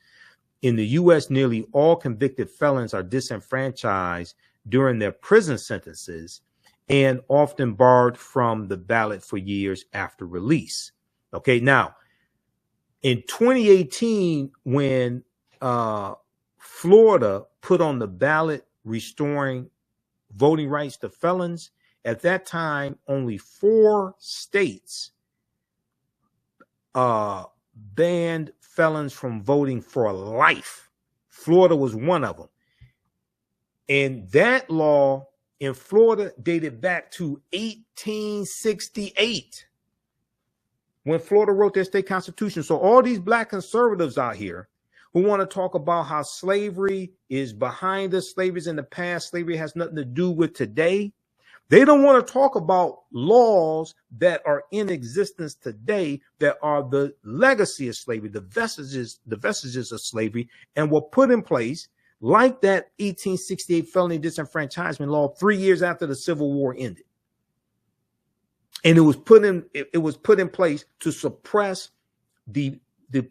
Speaker 5: In the U.S., nearly all convicted felons are disenfranchised during their prison sentences and often barred from the ballot for years after release. Okay, now, in 2018, when Florida put on the ballot restoring voting rights to felons, at that time, only 4 states banned felons from voting for life. Florida was one of them. And that law in Florida dated back to 1868 when Florida wrote their state constitution. So all these black conservatives out here who want to talk about how slavery is behind us, slavery's in the past, slavery has nothing to do with today. They don't want to talk about laws that are in existence today that are the legacy of slavery, the vestiges of slavery, and were put in place like that 1868 felony disenfranchisement law 3 years after the Civil War ended. And it was put in place to suppress the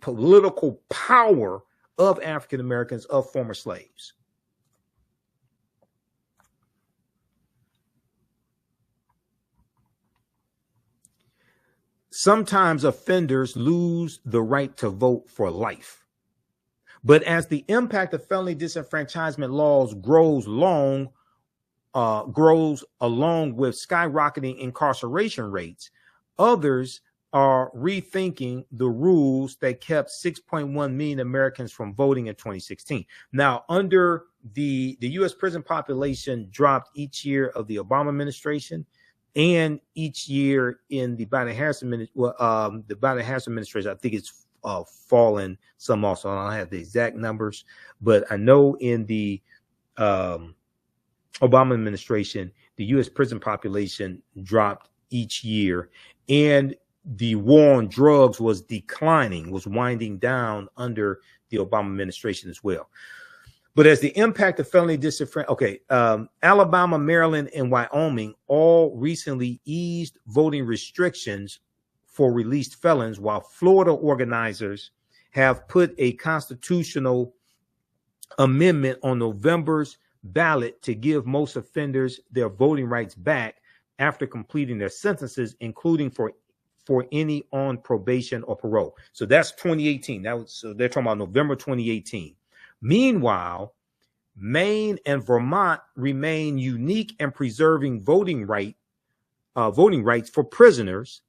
Speaker 5: political power of African Americans, of former slaves. Sometimes offenders lose the right to vote for life. But as the impact of felony disenfranchisement laws grows along with skyrocketing incarceration rates, others are rethinking the rules that kept 6.1 million Americans from voting in 2016. Now, under the U.S. prison population dropped each year of the Obama administration and each year in the Biden-Harris administration, I think it's fallen some also. I don't have the exact numbers, but I know in the Obama administration, the U.S. prison population dropped each year, and the war on drugs was declining, was winding down under the Obama administration as well. But as the impact of felony disenfranchisement, Alabama, Maryland, and Wyoming all recently eased voting restrictions for released felons, while Florida organizers have put a constitutional amendment on November's ballot to give most offenders their voting rights back after completing their sentences, including for any on probation or parole. So that's 2018. So they're talking about November 2018. Meanwhile, Maine and Vermont remain unique in preserving voting rights for prisoners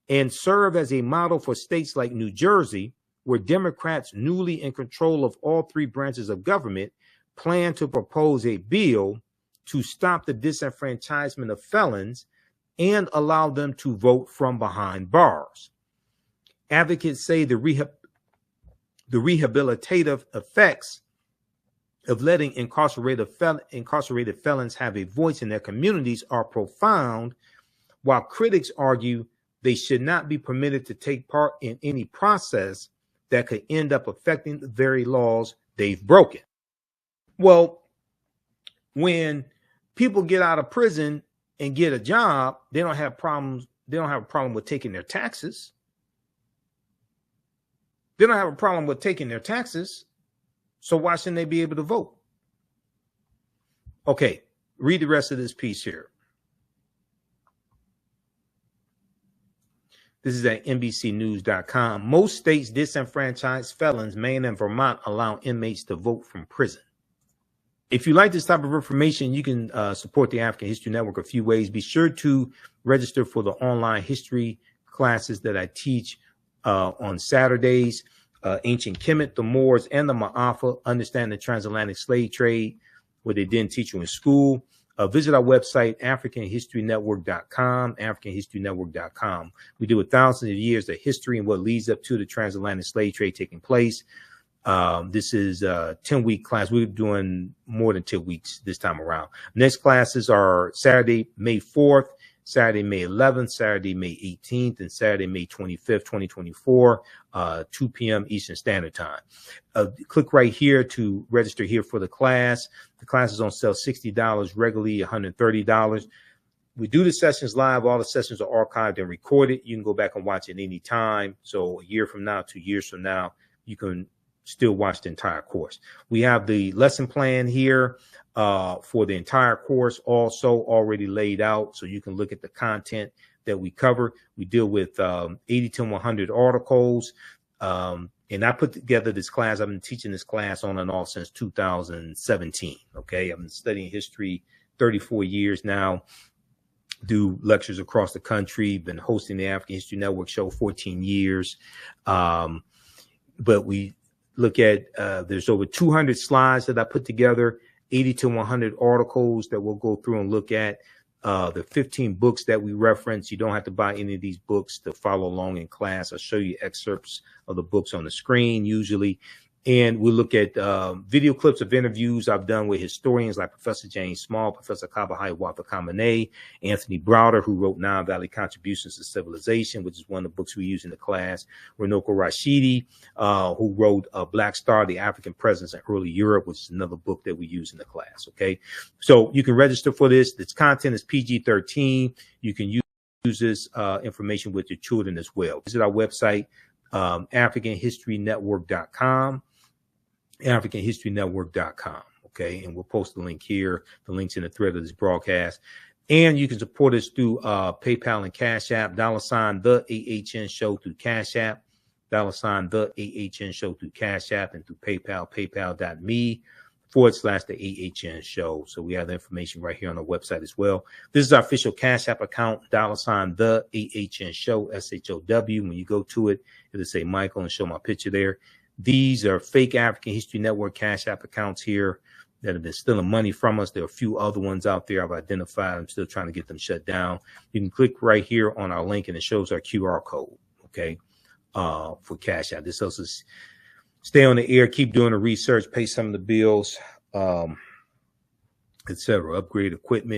Speaker 5: and serve as a model for states like New Jersey, where Democrats newly in control of all three branches of government plan to propose a bill to stop the disenfranchisement of felons and allow them to vote from behind bars. Advocates say the rehabilitative effects of letting incarcerated felons have a voice in their communities are profound, while critics argue they should not be permitted to take part in any process that could end up affecting the very laws they've broken. Well, when people get out of prison and get a job, they don't have problems. They don't have a problem with taking their taxes. They don't have a problem with taking their taxes. So why shouldn't they be able to vote? Okay, read the rest of this piece here. This is at NBCnews.com. Most states disenfranchise felons. Maine and Vermont allow inmates to vote from prison. If you like this type of information, you can support the African History Network a few ways. Be sure to register for the online history classes that I teach on Saturdays. Ancient Kemet, the Moors, and the Ma'afa, Understand the Transatlantic Slave Trade, what they didn't teach you in school. Visit our website, AfricanHistoryNetwork.com, AfricanHistoryNetwork.com. We deal with thousands of years of history and what leads up to the transatlantic slave trade taking place. This is a 10-week class. We're doing more than 10 weeks this time around. Next classes are Saturday, May 4th, Saturday, May 11th, Saturday, May 18th, and Saturday, May 25th, 2024, 2 p.m. Eastern Standard Time. Click right here to register here for the class. The class is on sale $60, regularly $130. We do the sessions live. All the sessions are archived and recorded. You can go back and watch it any time. So a year from now, 2 years from now, you can still watch the entire course. We have the lesson plan here for the entire course also already laid out, so you can look at the content that we cover. We deal with 80 to 100 articles, and I put together this class. I've been teaching this class on and off since 2017. Okay, I've been studying history 34 years now. Do lectures across the country. Been hosting the African History Network show 14 years, but we look at there's over 200 slides that I put together, 80 to 100 articles that we'll go through and look at. The 15 books that we reference. You don't have to buy any of these books to follow along in class. I'll show you excerpts of the books on the screen usually. And we'll look at video clips of interviews I've done with historians like Professor James Small, Professor Kabahai Wapakamane, Anthony Browder, who wrote Nile Valley Contributions to Civilization, which is one of the books we use in the class, Runoko Rashidi, who wrote Black Star, The African Presence in Early Europe, which is another book that we use in the class, okay? So you can register for this. This content is PG-13. You can use this information with your children as well. Visit our website, AfricanHistoryNetwork.com. AfricanHistoryNetwork.com. Okay. And we'll post the link here. The link's in the thread of this broadcast. And you can support us through PayPal and Cash App, $ the AHN show through Cash App, $ the AHN show through Cash App, and through PayPal, paypal.me/the AHN show. So we have the information right here on the website as well. This is our official Cash App account, $ the AHN show, SHOW. When you go to it, it'll say Michael and show my picture there. These are fake African History Network Cash App accounts here that have been stealing money from us. There are a few other ones out there I've identified. I'm still trying to get them shut down. You can click right here on our link and it shows our QR code, okay, for Cash App. This helps us stay on the air, keep doing the research, pay some of the bills, etc. Upgrade equipment.